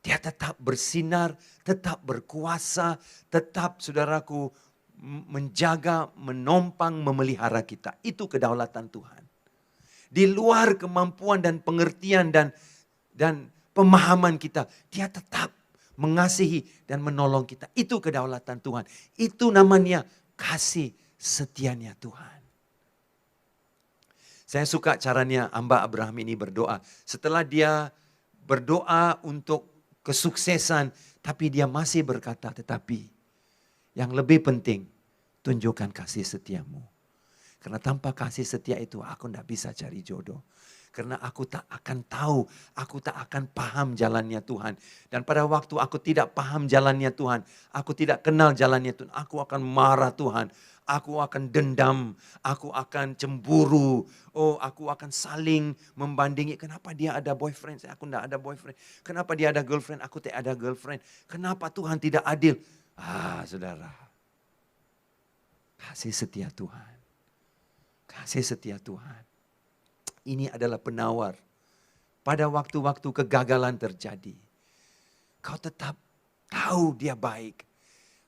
dia tetap bersinar, tetap berkuasa, tetap saudaraku menjaga, menompang, memelihara kita. Itu kedaulatan Tuhan. Di luar kemampuan dan pengertian dan pemahaman kita, dia tetap mengasihi dan menolong kita. Itu kedaulatan Tuhan. Itu namanya kasih setianya Tuhan. Saya suka caranya hamba Abraham ini berdoa. Setelah dia berdoa untuk kesuksesan, tapi dia masih berkata, tetapi yang lebih penting, tunjukkan kasih setiamu. Karena tanpa kasih setia itu, aku tidak bisa cari jodoh. Karena aku tak akan tahu, aku tak akan paham jalannya Tuhan. Dan pada waktu aku tidak paham jalannya Tuhan, aku tidak kenal jalannya Tuhan, aku akan marah Tuhan. Aku akan dendam, aku akan cemburu, aku akan saling membandingi. Kenapa dia ada boyfriend, aku tidak ada boyfriend. Kenapa dia ada girlfriend, aku tidak ada girlfriend. Kenapa Tuhan tidak adil? Saudara, kasih setia Tuhan. Kasih setia Tuhan. Ini adalah penawar. Pada waktu-waktu kegagalan terjadi, kau tetap tahu dia baik.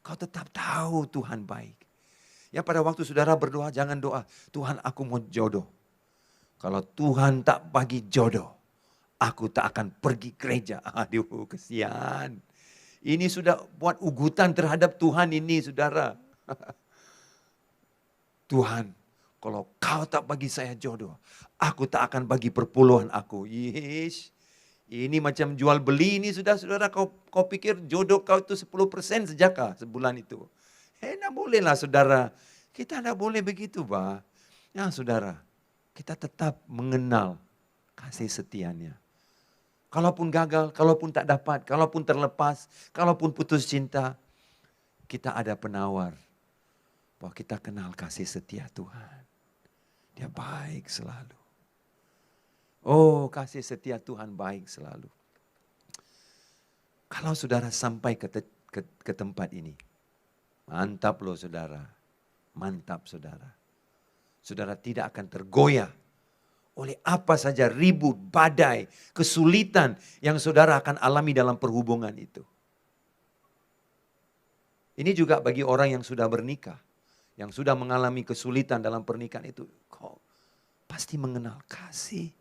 Kau tetap tahu Tuhan baik. Ya pada waktu saudara berdoa, jangan doa, Tuhan aku mau jodoh. Kalau Tuhan tak bagi jodoh, aku tak akan pergi gereja. Aduh kesian. Ini sudah buat ugutan terhadap Tuhan ini saudara. Tuhan, kalau kau tak bagi saya jodoh, aku tak akan bagi perpuluhan aku. Yesh. Ini macam jual beli ini sudah saudara, kau pikir jodoh kau itu 10% saja kah sebulan itu? Tidak bolehlah saudara, kita tidak boleh begitu bah. Ya saudara, kita tetap mengenal kasih setianya. Kalaupun gagal, kalaupun tak dapat, kalaupun terlepas, kalaupun putus cinta, kita ada penawar bahwa kita kenal kasih setia Tuhan. Dia baik selalu. Oh, kasih setia Tuhan baik selalu. Kalau saudara sampai ke tempat ini, mantap loh saudara, mantap saudara. Saudara tidak akan tergoyah oleh apa saja ribut, badai, kesulitan yang saudara akan alami dalam perhubungan itu. Ini juga bagi orang yang sudah bernikah, yang sudah mengalami kesulitan dalam pernikahan itu. Kau pasti mengenal kasih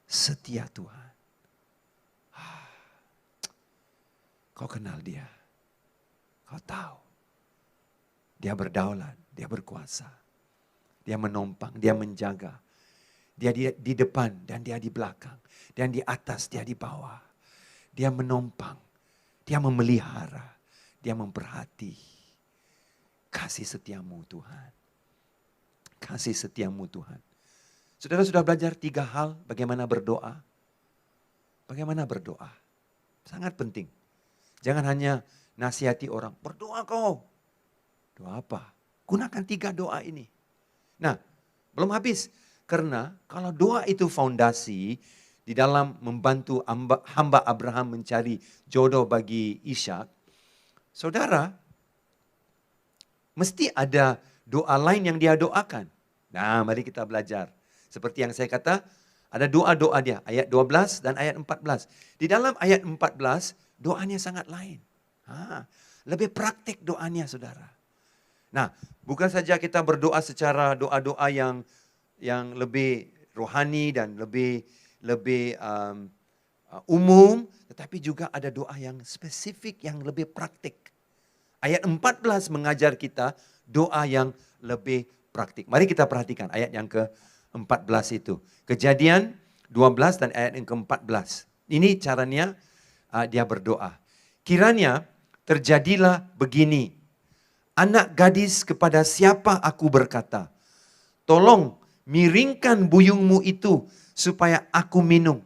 setia Tuhan. Kau kenal dia, kau tahu. Dia berdaulat, dia berkuasa. Dia menopang, dia menjaga. Dia di depan dan dia di belakang. Dan di atas, dia di bawah. Dia menopang, dia memelihara, dia memperhati. Kasih setiamu Tuhan. Kasih setiamu Tuhan. Saudara sudah belajar 3 hal bagaimana berdoa. Bagaimana berdoa. Sangat penting. Jangan hanya nasihati orang, berdoa kau. Doa apa? Gunakan 3 doa ini. Nah, belum habis. Karena kalau doa itu fondasi di dalam membantu hamba Abraham mencari jodoh bagi Ishak, saudara, mesti ada doa lain yang dia doakan. Nah, mari kita belajar. Seperti yang saya kata, ada doa-doa dia, ayat 12 dan ayat 14. Di dalam ayat 14, doanya sangat lain. Lebih praktik doanya saudara. Nah, bukan saja kita berdoa secara doa-doa yang lebih rohani dan lebih umum, tetapi juga ada doa yang spesifik, yang lebih praktik. Ayat 14 mengajar kita doa yang lebih praktik. Mari kita perhatikan ayat yang ke-14 itu. Kejadian 12 dan ayat yang ke-14. Ini caranya dia berdoa. Kiranya terjadilah begini. Anak gadis kepada siapa aku berkata, tolong miringkan buyungmu itu supaya aku minum.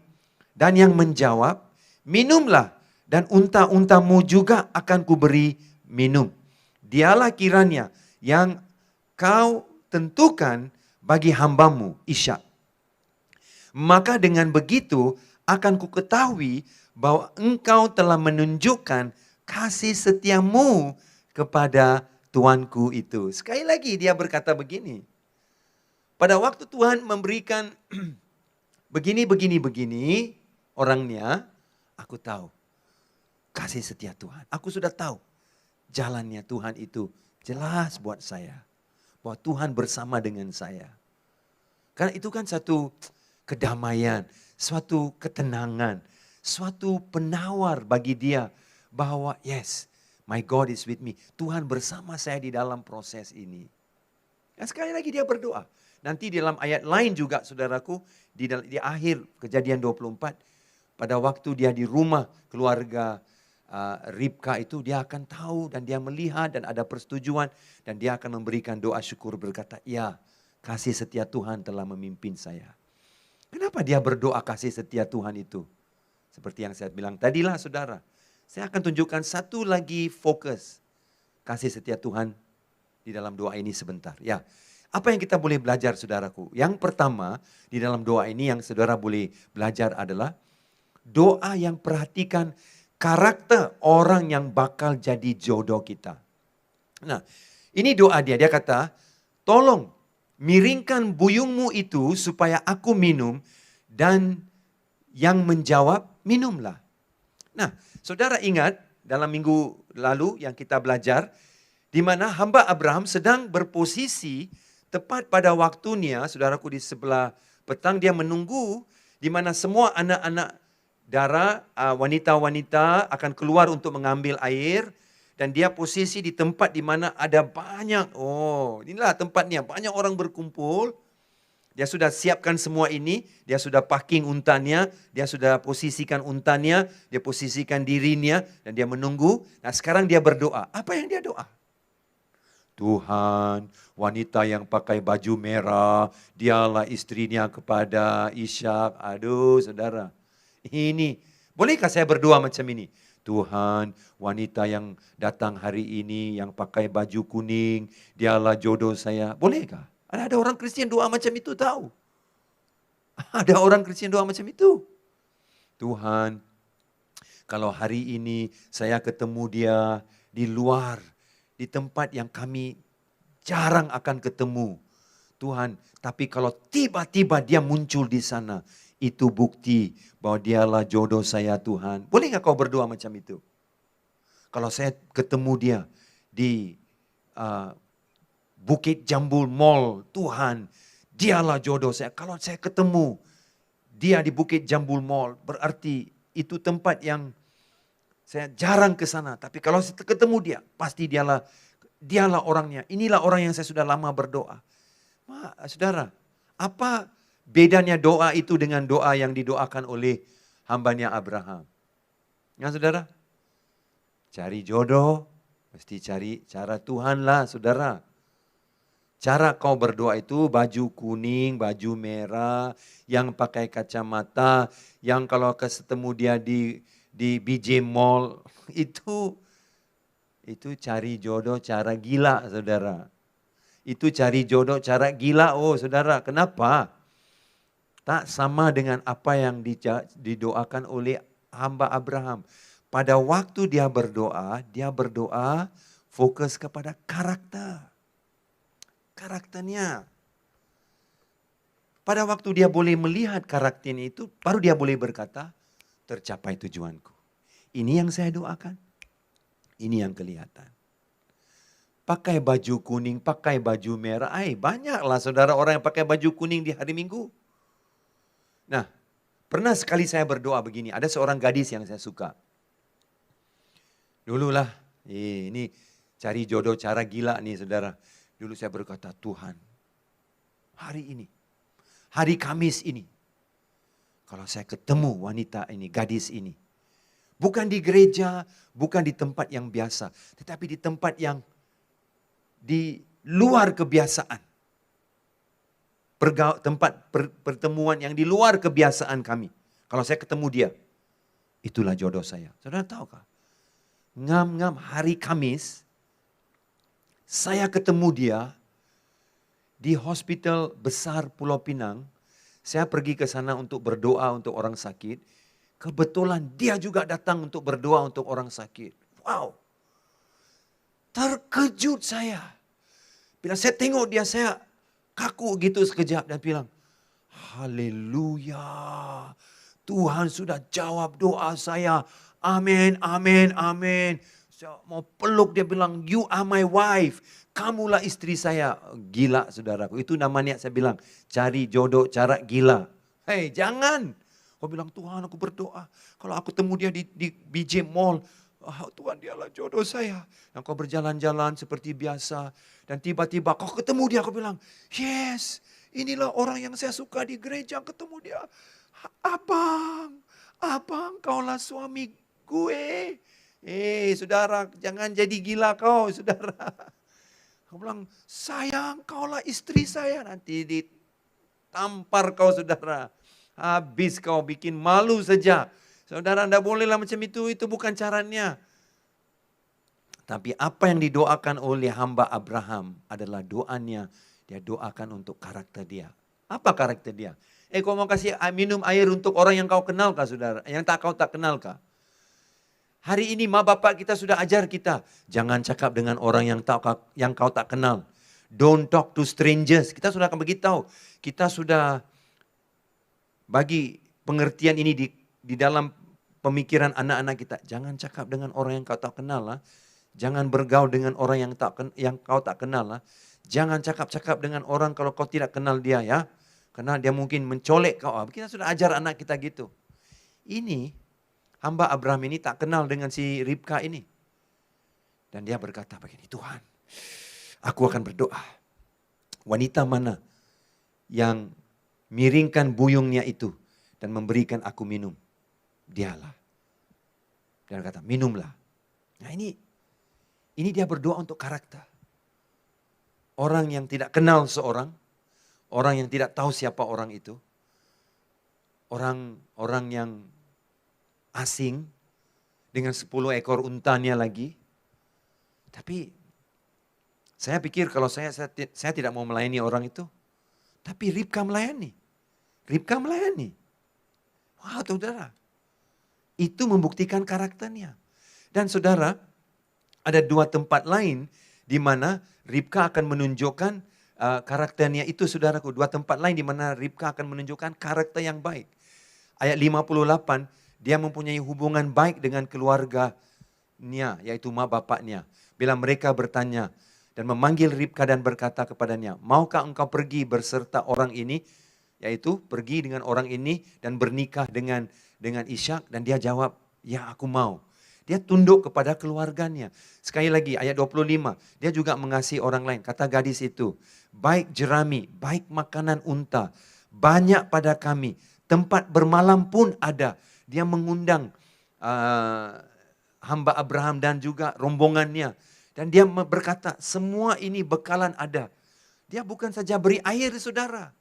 Dan yang menjawab, minumlah dan unta-untamu juga akan kuberi minum. Dialah kiranya yang kau tentukan bagi hambamu Ishak. Maka dengan begitu akan kuketahui bahwa engkau telah menunjukkan kasih setiamu kepada tuanku itu. Sekali lagi dia berkata begini. Pada waktu Tuhan memberikan begini orangnya, aku tahu kasih setia Tuhan. Aku sudah tahu jalannya Tuhan itu jelas buat saya. Bahwa Tuhan bersama dengan saya. Karena itu kan satu kedamaian, suatu ketenangan, suatu penawar bagi dia bahwa yes, my God is with me. Tuhan bersama saya di dalam proses ini. Dan sekali lagi dia berdoa. Nanti di dalam ayat lain juga saudaraku, di akhir Kejadian 24, pada waktu dia di rumah keluarga Ribka itu, dia akan tahu dan dia melihat dan ada persetujuan. Dan dia akan memberikan doa syukur berkata, ya kasih setia Tuhan telah memimpin saya. Kenapa dia berdoa kasih setia Tuhan itu? Seperti yang saya bilang tadilah saudara. Saya akan tunjukkan satu lagi fokus kasih setia Tuhan di dalam doa ini sebentar. Ya, apa yang kita boleh belajar saudaraku? Yang pertama di dalam doa ini yang saudara boleh belajar adalah doa yang perhatikan karakter orang yang bakal jadi jodoh kita. Nah, ini doa dia kata, tolong miringkan buyungmu itu supaya aku minum dan yang menjawab minumlah. Nah, saudara ingat dalam minggu lalu yang kita belajar, di mana hamba Abraham sedang berposisi tepat pada waktunya, saudaraku di sebelah petang dia menunggu, di mana semua anak-anak dara, wanita-wanita akan keluar untuk mengambil air, dan dia posisi di tempat di mana ada banyak, inilah tempatnya, banyak orang berkumpul. Dia sudah siapkan semua ini, dia sudah parking untanya, dia sudah posisikan untanya, dia posisikan dirinya, dan dia menunggu. Nah sekarang dia berdoa. Apa yang dia doa? Tuhan, wanita yang pakai baju merah, dialah istrinya kepada Ishak. Aduh saudara, ini, bolehkah saya berdoa macam ini? Tuhan, wanita yang datang hari ini, yang pakai baju kuning, dialah jodoh saya. Bolehkah? Ada orang Kristen doa macam itu tahu. Ada orang Kristen doa macam itu. Tuhan, kalau hari ini saya ketemu dia di luar, di tempat yang kami jarang akan ketemu. Tuhan, tapi kalau tiba-tiba dia muncul di sana, itu bukti bahwa dialah jodoh saya Tuhan. Boleh nggak kau berdoa macam itu? Kalau saya ketemu dia di Bukit Jambul Mall, Tuhan, dialah jodoh saya. Kalau saya ketemu dia di Bukit Jambul Mall, berarti itu tempat yang saya jarang ke sana. Tapi kalau saya ketemu dia, pasti dialah orangnya. Inilah orang yang saya sudah lama berdoa. Saudara, apa bedanya doa itu dengan doa yang didoakan oleh hambanya Abraham? Ya saudara, cari jodoh, mesti cari cara Tuhan lah saudara. Cara kau berdoa itu baju kuning, baju merah, yang pakai kacamata, yang kalau ketemu dia di BJ Mall, itu cari jodoh cara gila saudara. Itu cari jodoh cara gila, oh saudara. Kenapa? Tak sama dengan apa yang didoakan oleh hamba Abraham. Pada waktu dia berdoa fokus kepada karakter. Karakternya. Pada waktu dia boleh melihat karakternya itu, baru dia boleh berkata, tercapai tujuanku. Ini yang saya doakan. Ini yang kelihatan. Pakai baju kuning, pakai baju merah. Banyaklah saudara orang yang pakai baju kuning di hari Minggu. Nah, pernah sekali saya berdoa begini. Ada seorang gadis yang saya suka. Dululah, ini cari jodoh cara gila nih saudara. Dulu saya berkata, Tuhan, hari ini, hari Kamis ini, kalau saya ketemu wanita ini, gadis ini. Bukan di gereja, bukan di tempat yang biasa. Tetapi di tempat yang di luar kebiasaan. Tempat pertemuan yang di luar kebiasaan kami. Kalau saya ketemu dia, itulah jodoh saya. Saudara tahukah? Ngam-ngam hari Kamis, saya ketemu dia di hospital besar Pulau Pinang. Saya pergi ke sana untuk berdoa untuk orang sakit. Kebetulan dia juga datang untuk berdoa untuk orang sakit. Wow. Terkejut saya. Bila saya tengok dia, saya kaku gitu sekejap dan bilang, haleluya. Tuhan sudah jawab doa saya. Amin, amin, amin. Saya mau peluk, dia bilang, you are my wife. Kamulah istri saya. Gila saudaraku. Itu namanya saya bilang, cari jodoh cara gila. Hei jangan. Kau bilang, Tuhan aku berdoa. Kalau aku temu dia di BJ Mall, Tuhan dialah jodoh saya. Dan kau berjalan-jalan seperti biasa. Dan tiba-tiba kau ketemu dia, kau bilang, yes, inilah orang yang saya suka di gereja, ketemu dia. Abang kaulah suami gue. Saudara, jangan jadi gila kau, saudara. Kau bilang, sayang kaulah istri saya. Nanti ditampar kau, saudara. Habis kau bikin malu saja. Saudara, tidak bolehlah macam itu bukan caranya. Tapi apa yang didoakan oleh hamba Abraham adalah doanya. Dia doakan untuk karakter dia. Apa karakter dia? Kau mau kasih minum air untuk orang yang kau kenal kah saudara? Yang kau tak kenal kah? Hari ini mak bapak kita sudah ajar kita. Jangan cakap dengan orang yang kau tak kenal. Don't talk to strangers. Kita sudah akan beritahu. Kita sudah bagi pengertian ini di dalam pemikiran anak-anak kita. Jangan cakap dengan orang yang kau tak kenal lah. Jangan bergaul dengan orang yang kau tak kenal lah. Jangan cakap-cakap dengan orang kalau kau tidak kenal dia ya. Karena dia mungkin mencolek kau. Kita sudah ajar anak kita gitu. Ini hamba Abraham ini tak kenal dengan si Ribka ini. Dan dia berkata begini, Tuhan, aku akan berdoa. Wanita mana yang miringkan buyungnya itu dan memberikan aku minum? Dialah. Dia kata, minumlah. Nah ini dia berdoa untuk karakter. orang yang tidak kenal seorang, orang yang tidak tahu siapa orang itu, orang yang asing dengan 10 ekor untanya lagi. Tapi saya pikir kalau saya tidak mau melayani orang itu, tapi Ribka melayani. Ribka melayani. Wah, saudara. Itu membuktikan karakternya. Dan saudara, ada 2 tempat lain di mana Ribka akan menunjukkan karakternya itu, saudaraku. 2 tempat lain di mana Ribka akan menunjukkan karakter yang baik. Ayat 58, dia mempunyai hubungan baik dengan keluarganya, yaitu mak bapaknya. Bila mereka bertanya dan memanggil Ribka dan berkata kepadanya, maukah engkau pergi berserta orang ini? Yaitu pergi dengan orang ini dan bernikah dengan Ishak. Dan dia jawab, ya aku mau. Dia tunduk kepada keluarganya. Sekali lagi ayat 25, dia juga mengasihi orang lain. Kata gadis itu, baik jerami, baik makanan unta, banyak pada kami. Tempat bermalam pun ada. Dia mengundang hamba Abraham dan juga rombongannya. Dan dia berkata, semua ini bekalan ada. Dia bukan saja beri air, saudara.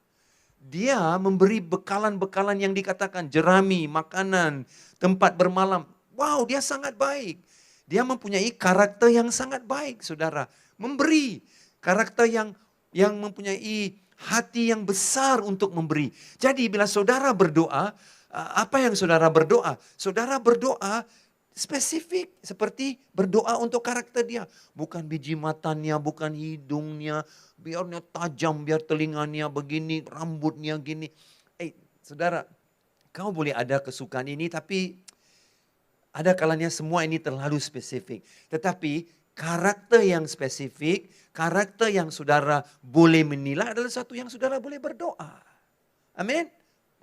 Dia memberi bekalan-bekalan yang dikatakan jerami, makanan, tempat bermalam. Wow, dia sangat baik. Dia mempunyai karakter yang sangat baik, saudara. Memberi karakter yang mempunyai hati yang besar untuk memberi. Jadi bila saudara berdoa, apa yang saudara berdoa? Saudara berdoa spesifik seperti berdoa untuk karakter dia. Bukan biji matanya, bukan hidungnya, biarnya tajam, biar telinganya begini, rambutnya gini. Saudara, kau boleh ada kesukaan ini, tapi ada kalanya semua ini terlalu spesifik. Tetapi karakter yang spesifik, karakter yang saudara boleh menilai adalah satu yang saudara boleh berdoa. Amin.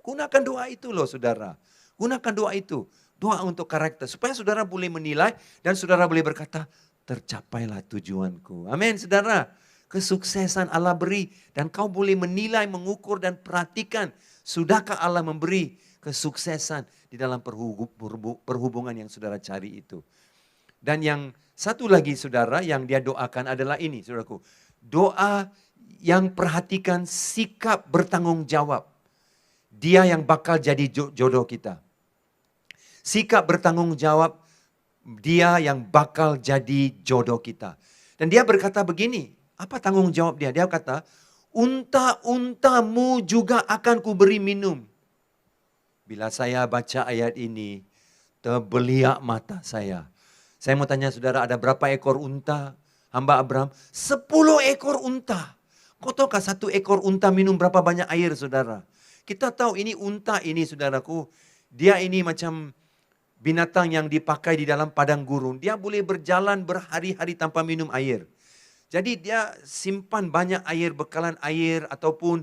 Gunakan doa itu loh saudara. Gunakan doa itu. Doa untuk karakter. Supaya saudara boleh menilai dan saudara boleh berkata, tercapailah tujuanku. Amin saudara. Kesuksesan Allah beri. Dan kau boleh menilai, mengukur dan perhatikan. Sudahkah Allah memberi kesuksesan di dalam perhubungan yang saudara cari itu. Dan yang satu lagi saudara yang dia doakan adalah ini saudaraku. Doa yang perhatikan sikap bertanggung jawab. Dia yang bakal jadi jodoh kita. Sikap bertanggung jawab, dia yang bakal jadi jodoh kita. Dan dia berkata begini, apa tanggung jawab dia? Dia kata, unta-untamu juga akan kuberi minum. Bila saya baca ayat ini, terbeliak mata saya. Saya mau tanya saudara, ada berapa ekor unta hamba Abraham? 10 ekor unta. Kau tahukah 1 ekor unta minum berapa banyak air saudara? Kita tahu ini unta ini saudaraku, dia ini macam binatang yang dipakai di dalam padang gurun. Dia boleh berjalan berhari-hari tanpa minum air. Jadi dia simpan banyak air, bekalan air ataupun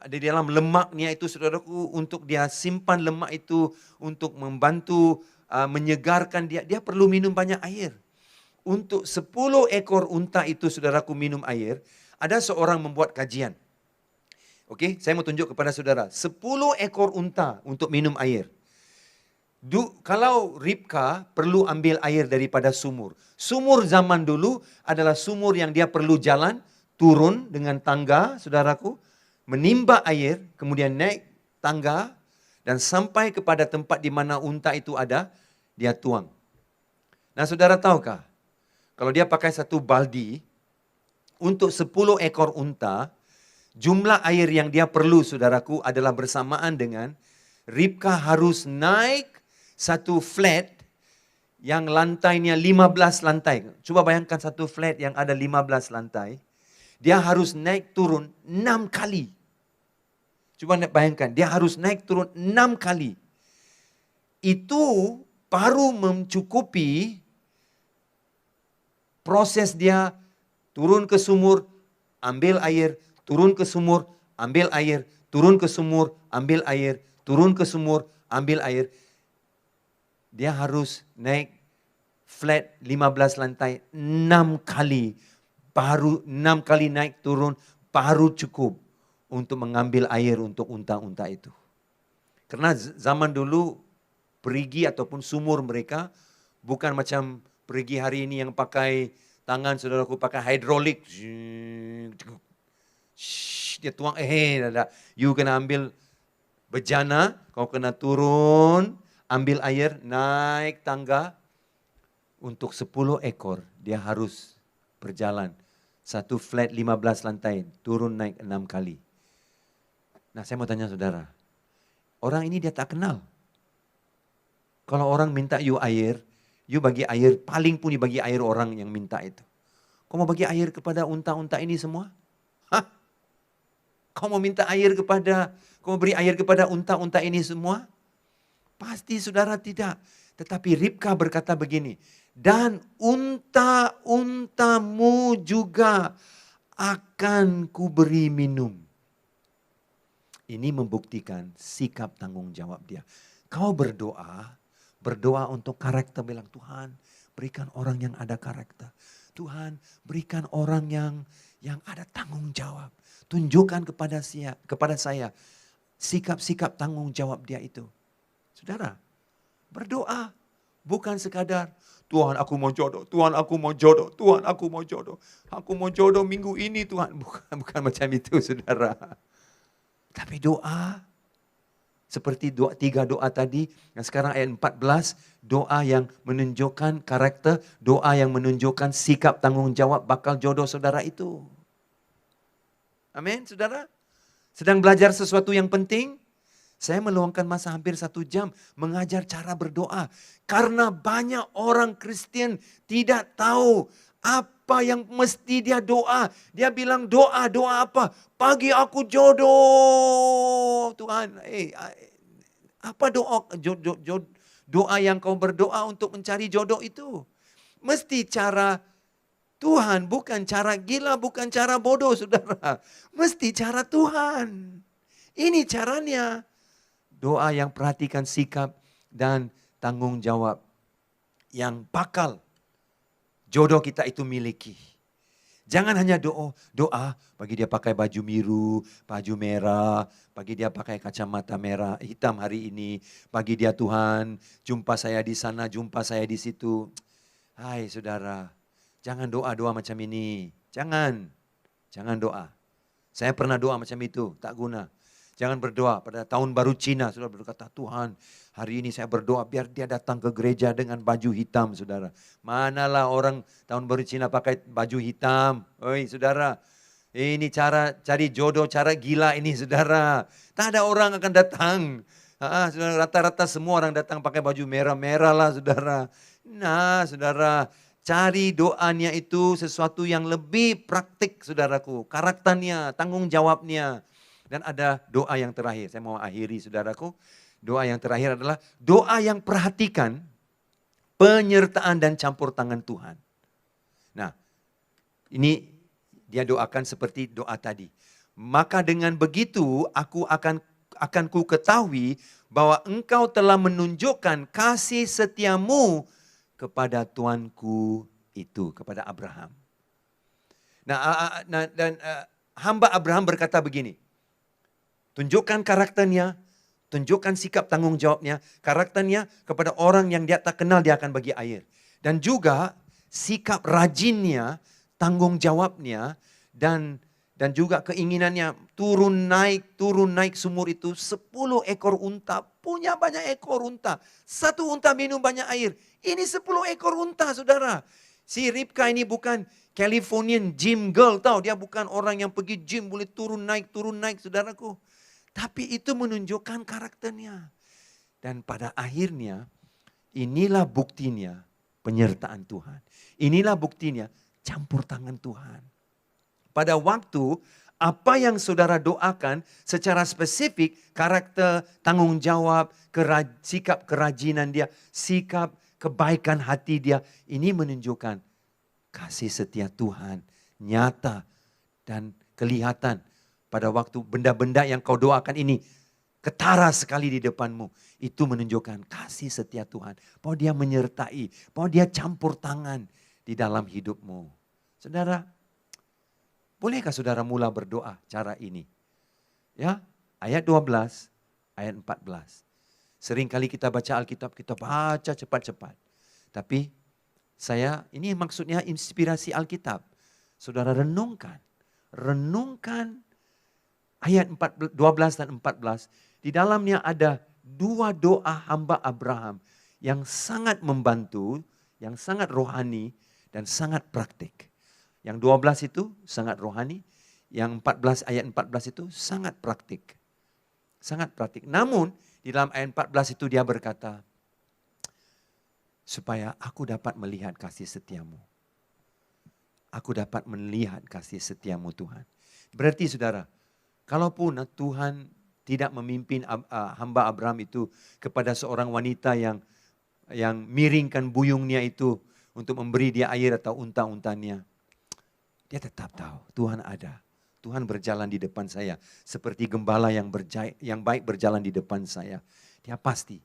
di dalam lemaknya itu saudaraku, untuk dia simpan lemak itu untuk membantu menyegarkan dia. Dia perlu minum banyak air. Untuk 10 ekor unta itu saudaraku minum air, ada seorang membuat kajian. Oke, saya mau tunjuk kepada saudara. 10 ekor unta untuk minum air. Kalau Ribka perlu ambil air daripada sumur. Sumur zaman dulu adalah sumur yang dia perlu jalan, turun dengan tangga, saudaraku. Menimba air, kemudian naik tangga, dan sampai kepada tempat di mana unta itu ada, dia tuang. Nah saudara tahukah, kalau dia pakai 1 baldi, untuk 10 ekor unta, jumlah air yang dia perlu saudaraku adalah bersamaan dengan Ribka harus naik 1 flat yang lantainya 15 lantai. Coba bayangkan 1 flat yang ada 15 lantai. Dia harus naik turun 6 kali. Coba bayangkan, dia harus naik turun 6 kali. Itu baru mencukupi proses dia turun ke sumur, ambil air, turun ke sumur, ambil air, turun ke sumur, ambil air, turun ke sumur, ambil air. Dia harus naik flat 15 lantai 6 kali. Baru 6 kali naik turun baru cukup untuk mengambil air untuk unta-unta itu. Karena zaman dulu perigi ataupun sumur mereka bukan macam perigi hari ini yang pakai tangan saudaraku pakai hidrolik. Dia tuang, you kena ambil bejana, kau kena turun, ambil air, naik tangga. Untuk 10 ekor dia harus berjalan. Satu flat 15 lantai, turun naik 6 kali. Nah saya mau tanya saudara, orang ini dia tak kenal. Kalau orang minta you air, you bagi air, paling pun dibagi air orang yang minta itu. Kau mau bagi air kepada unta-unta ini semua? Hah? Kau mau minta air kau mau beri air kepada unta-unta ini semua? Pasti saudara tidak. Tetapi Ribka berkata begini, dan unta-untamu juga akan kuberi minum. Ini membuktikan sikap tanggung jawab dia. Kau berdoa untuk karakter, bilang Tuhan berikan orang yang ada karakter. Tuhan berikan orang yang ada tanggung jawab. Tunjukkan kepada saya sikap-sikap tanggung jawab dia itu. Saudara, berdoa bukan sekadar Tuhan aku mau jodoh, Tuhan aku mau jodoh, Tuhan aku mau jodoh. Aku mau jodoh minggu ini Tuhan. Bukan macam itu saudara. Tapi doa seperti 3 doa tadi, yang sekarang ayat 14, doa yang menunjukkan karakter, doa yang menunjukkan sikap tanggung jawab bakal jodoh saudara itu. Amin saudara. Sedang belajar sesuatu yang penting, saya meluangkan masa hampir 1 jam mengajar cara berdoa. Karena banyak orang Kristen tidak tahu apa yang mesti dia doa. Dia bilang doa apa? Bagi aku jodoh. Tuhan, apa doa yang kau berdoa untuk mencari jodoh itu? Mesti cara Tuhan, bukan cara gila, bukan cara bodoh saudara. Mesti cara Tuhan. Ini caranya. Doa yang perhatikan sikap dan tanggung jawab yang bakal jodoh kita itu miliki. Jangan hanya doa bagi dia pakai baju biru, baju merah, bagi dia pakai kacamata merah, hitam hari ini, bagi dia Tuhan, jumpa saya di sana, jumpa saya di situ. Hai saudara, jangan doa macam ini. Jangan doa. Saya pernah doa macam itu, tak guna. Jangan berdoa pada tahun baru Cina, saudara berkata, Tuhan hari ini saya berdoa biar dia datang ke gereja dengan baju hitam, saudara. Manalah orang tahun baru Cina pakai baju hitam. Oi saudara, ini cara cari jodoh, cara gila ini saudara. Tak ada orang akan datang. Rata-rata semua orang datang pakai baju merah-merah lah saudara. Nah saudara, cari doanya itu sesuatu yang lebih praktik saudaraku. Karakternya, tanggung jawabnya. Dan ada doa yang terakhir, saya mau akhiri saudaraku. Doa yang terakhir adalah doa yang perhatikan penyertaan dan campur tangan Tuhan. Nah, ini dia doakan seperti doa tadi. Maka dengan begitu aku akan ku ketahui bahwa engkau telah menunjukkan kasih setiamu kepada Tuanku itu, kepada Abraham. Dan hamba Abraham berkata begini, tunjukkan karakternya, tunjukkan sikap tanggung jawabnya, karakternya kepada orang yang dia tak kenal dia akan bagi air. Dan juga sikap rajinnya, tanggung jawabnya, dan juga keinginannya turun naik sumur itu 10 ekor unta, punya banyak ekor unta. 1 unta minum banyak air, ini 10 ekor unta saudara. Si Ribka ini bukan Californian gym girl tahu, dia bukan orang yang pergi gym boleh turun naik saudaraku. Tapi itu menunjukkan karakternya. Dan pada akhirnya inilah buktinya penyertaan Tuhan. Inilah buktinya campur tangan Tuhan. Pada waktu apa yang saudara doakan secara spesifik, karakter, tanggung jawab, sikap kerajinan dia, sikap kebaikan hati dia, ini menunjukkan kasih setia Tuhan nyata dan kelihatan. Pada waktu benda-benda yang kau doakan ini ketara sekali di depanmu. Itu menunjukkan kasih setia Tuhan. Bahwa dia menyertai, bahwa dia campur tangan di dalam hidupmu. Saudara, bolehkah saudara mula berdoa cara ini? Ya, ayat 12, ayat 14. Seringkali kita baca Alkitab, kita baca cepat-cepat. Tapi ini maksudnya inspirasi Alkitab. Saudara renungkan ayat 12 dan 14. Di dalamnya ada 2 doa hamba Abraham yang sangat membantu, yang sangat rohani dan sangat praktik. Yang 12 itu sangat rohani, yang 14 ayat 14 itu sangat praktik. Sangat praktik. Namun di dalam ayat 14 itu dia berkata, supaya aku dapat melihat kasih setiamu. Aku dapat melihat kasih setiamu Tuhan. Berarti saudara, kalaupun Tuhan tidak memimpin hamba Abraham itu kepada seorang wanita yang miringkan buyungnya itu untuk memberi dia air atau unta-untanya, dia tetap tahu Tuhan ada. Tuhan berjalan di depan saya seperti gembala yang baik berjalan di depan saya. Dia pasti.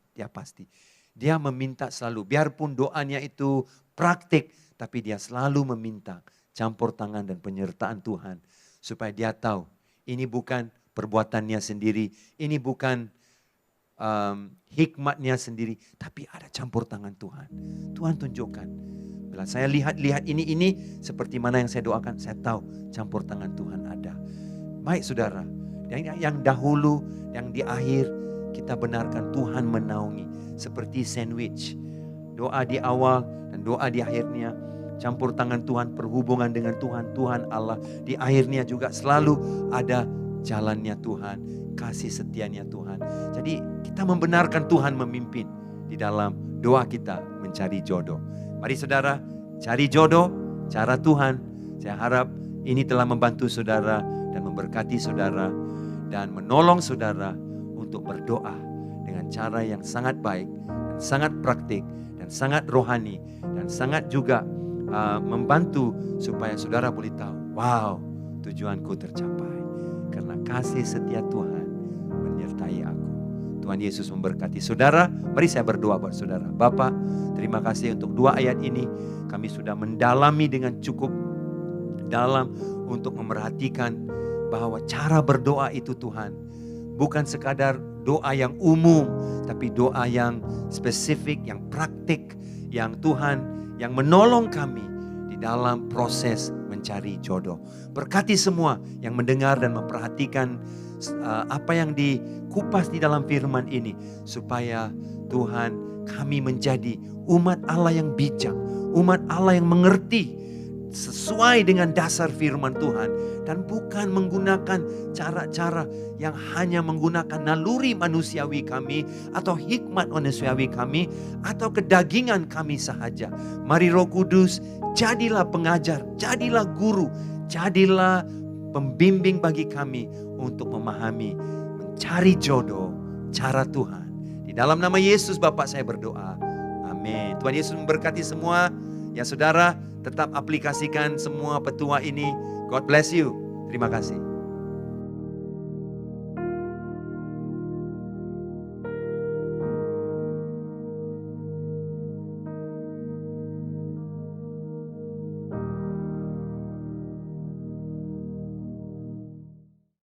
Dia meminta selalu, biarpun doanya itu praktik, tapi dia selalu meminta campur tangan dan penyertaan Tuhan. Supaya dia tahu, ini bukan perbuatannya sendiri, ini bukan hikmatnya sendiri, tapi ada campur tangan Tuhan. Tuhan tunjukkan, bila saya lihat ini seperti mana yang saya doakan, saya tahu campur tangan Tuhan ada. Baik saudara, yang dahulu, yang di akhir, kita benarkan Tuhan menaungi. Seperti sandwich, doa di awal dan doa di akhirnya, campur tangan Tuhan, perhubungan dengan Tuhan Allah. Di akhirnya juga selalu ada jalannya Tuhan, kasih setianya Tuhan. Jadi kita membenarkan Tuhan memimpin di dalam doa kita mencari jodoh. Mari saudara, cari jodoh, cara Tuhan. Saya harap ini telah membantu saudara dan memberkati saudara dan menolong saudara untuk berdoa dengan cara yang sangat baik dan sangat praktik dan sangat rohani dan sangat juga membantu supaya saudara boleh tahu, wow, tujuanku tercapai karena kasih setia Tuhan menyertai aku. Tuhan Yesus memberkati saudara. Mari saya berdoa buat saudara. Bapa, terima kasih untuk 2 ayat ini. Kami sudah mendalami dengan cukup dalam untuk memerhatikan bahwa cara berdoa itu Tuhan bukan sekadar doa yang umum, tapi doa yang spesifik, yang praktik, yang Tuhan, yang menolong kami di dalam proses mencari jodoh. Berkati semua yang mendengar dan memperhatikan apa yang dikupas di dalam firman ini, supaya Tuhan, kami menjadi umat Allah yang bijak, umat Allah yang mengerti sesuai dengan dasar firman Tuhan dan bukan menggunakan cara-cara yang hanya menggunakan naluri manusiawi kami atau hikmat manusiawi kami atau kedagingan kami sahaja. Mari Roh Kudus, jadilah pengajar, jadilah guru, jadilah pembimbing bagi kami untuk memahami, mencari jodoh cara Tuhan. Di dalam nama Yesus Bapak saya berdoa. Amin. Tuhan Yesus memberkati semua. Ya saudara, tetap aplikasikan semua petua ini. God bless you. Terima kasih.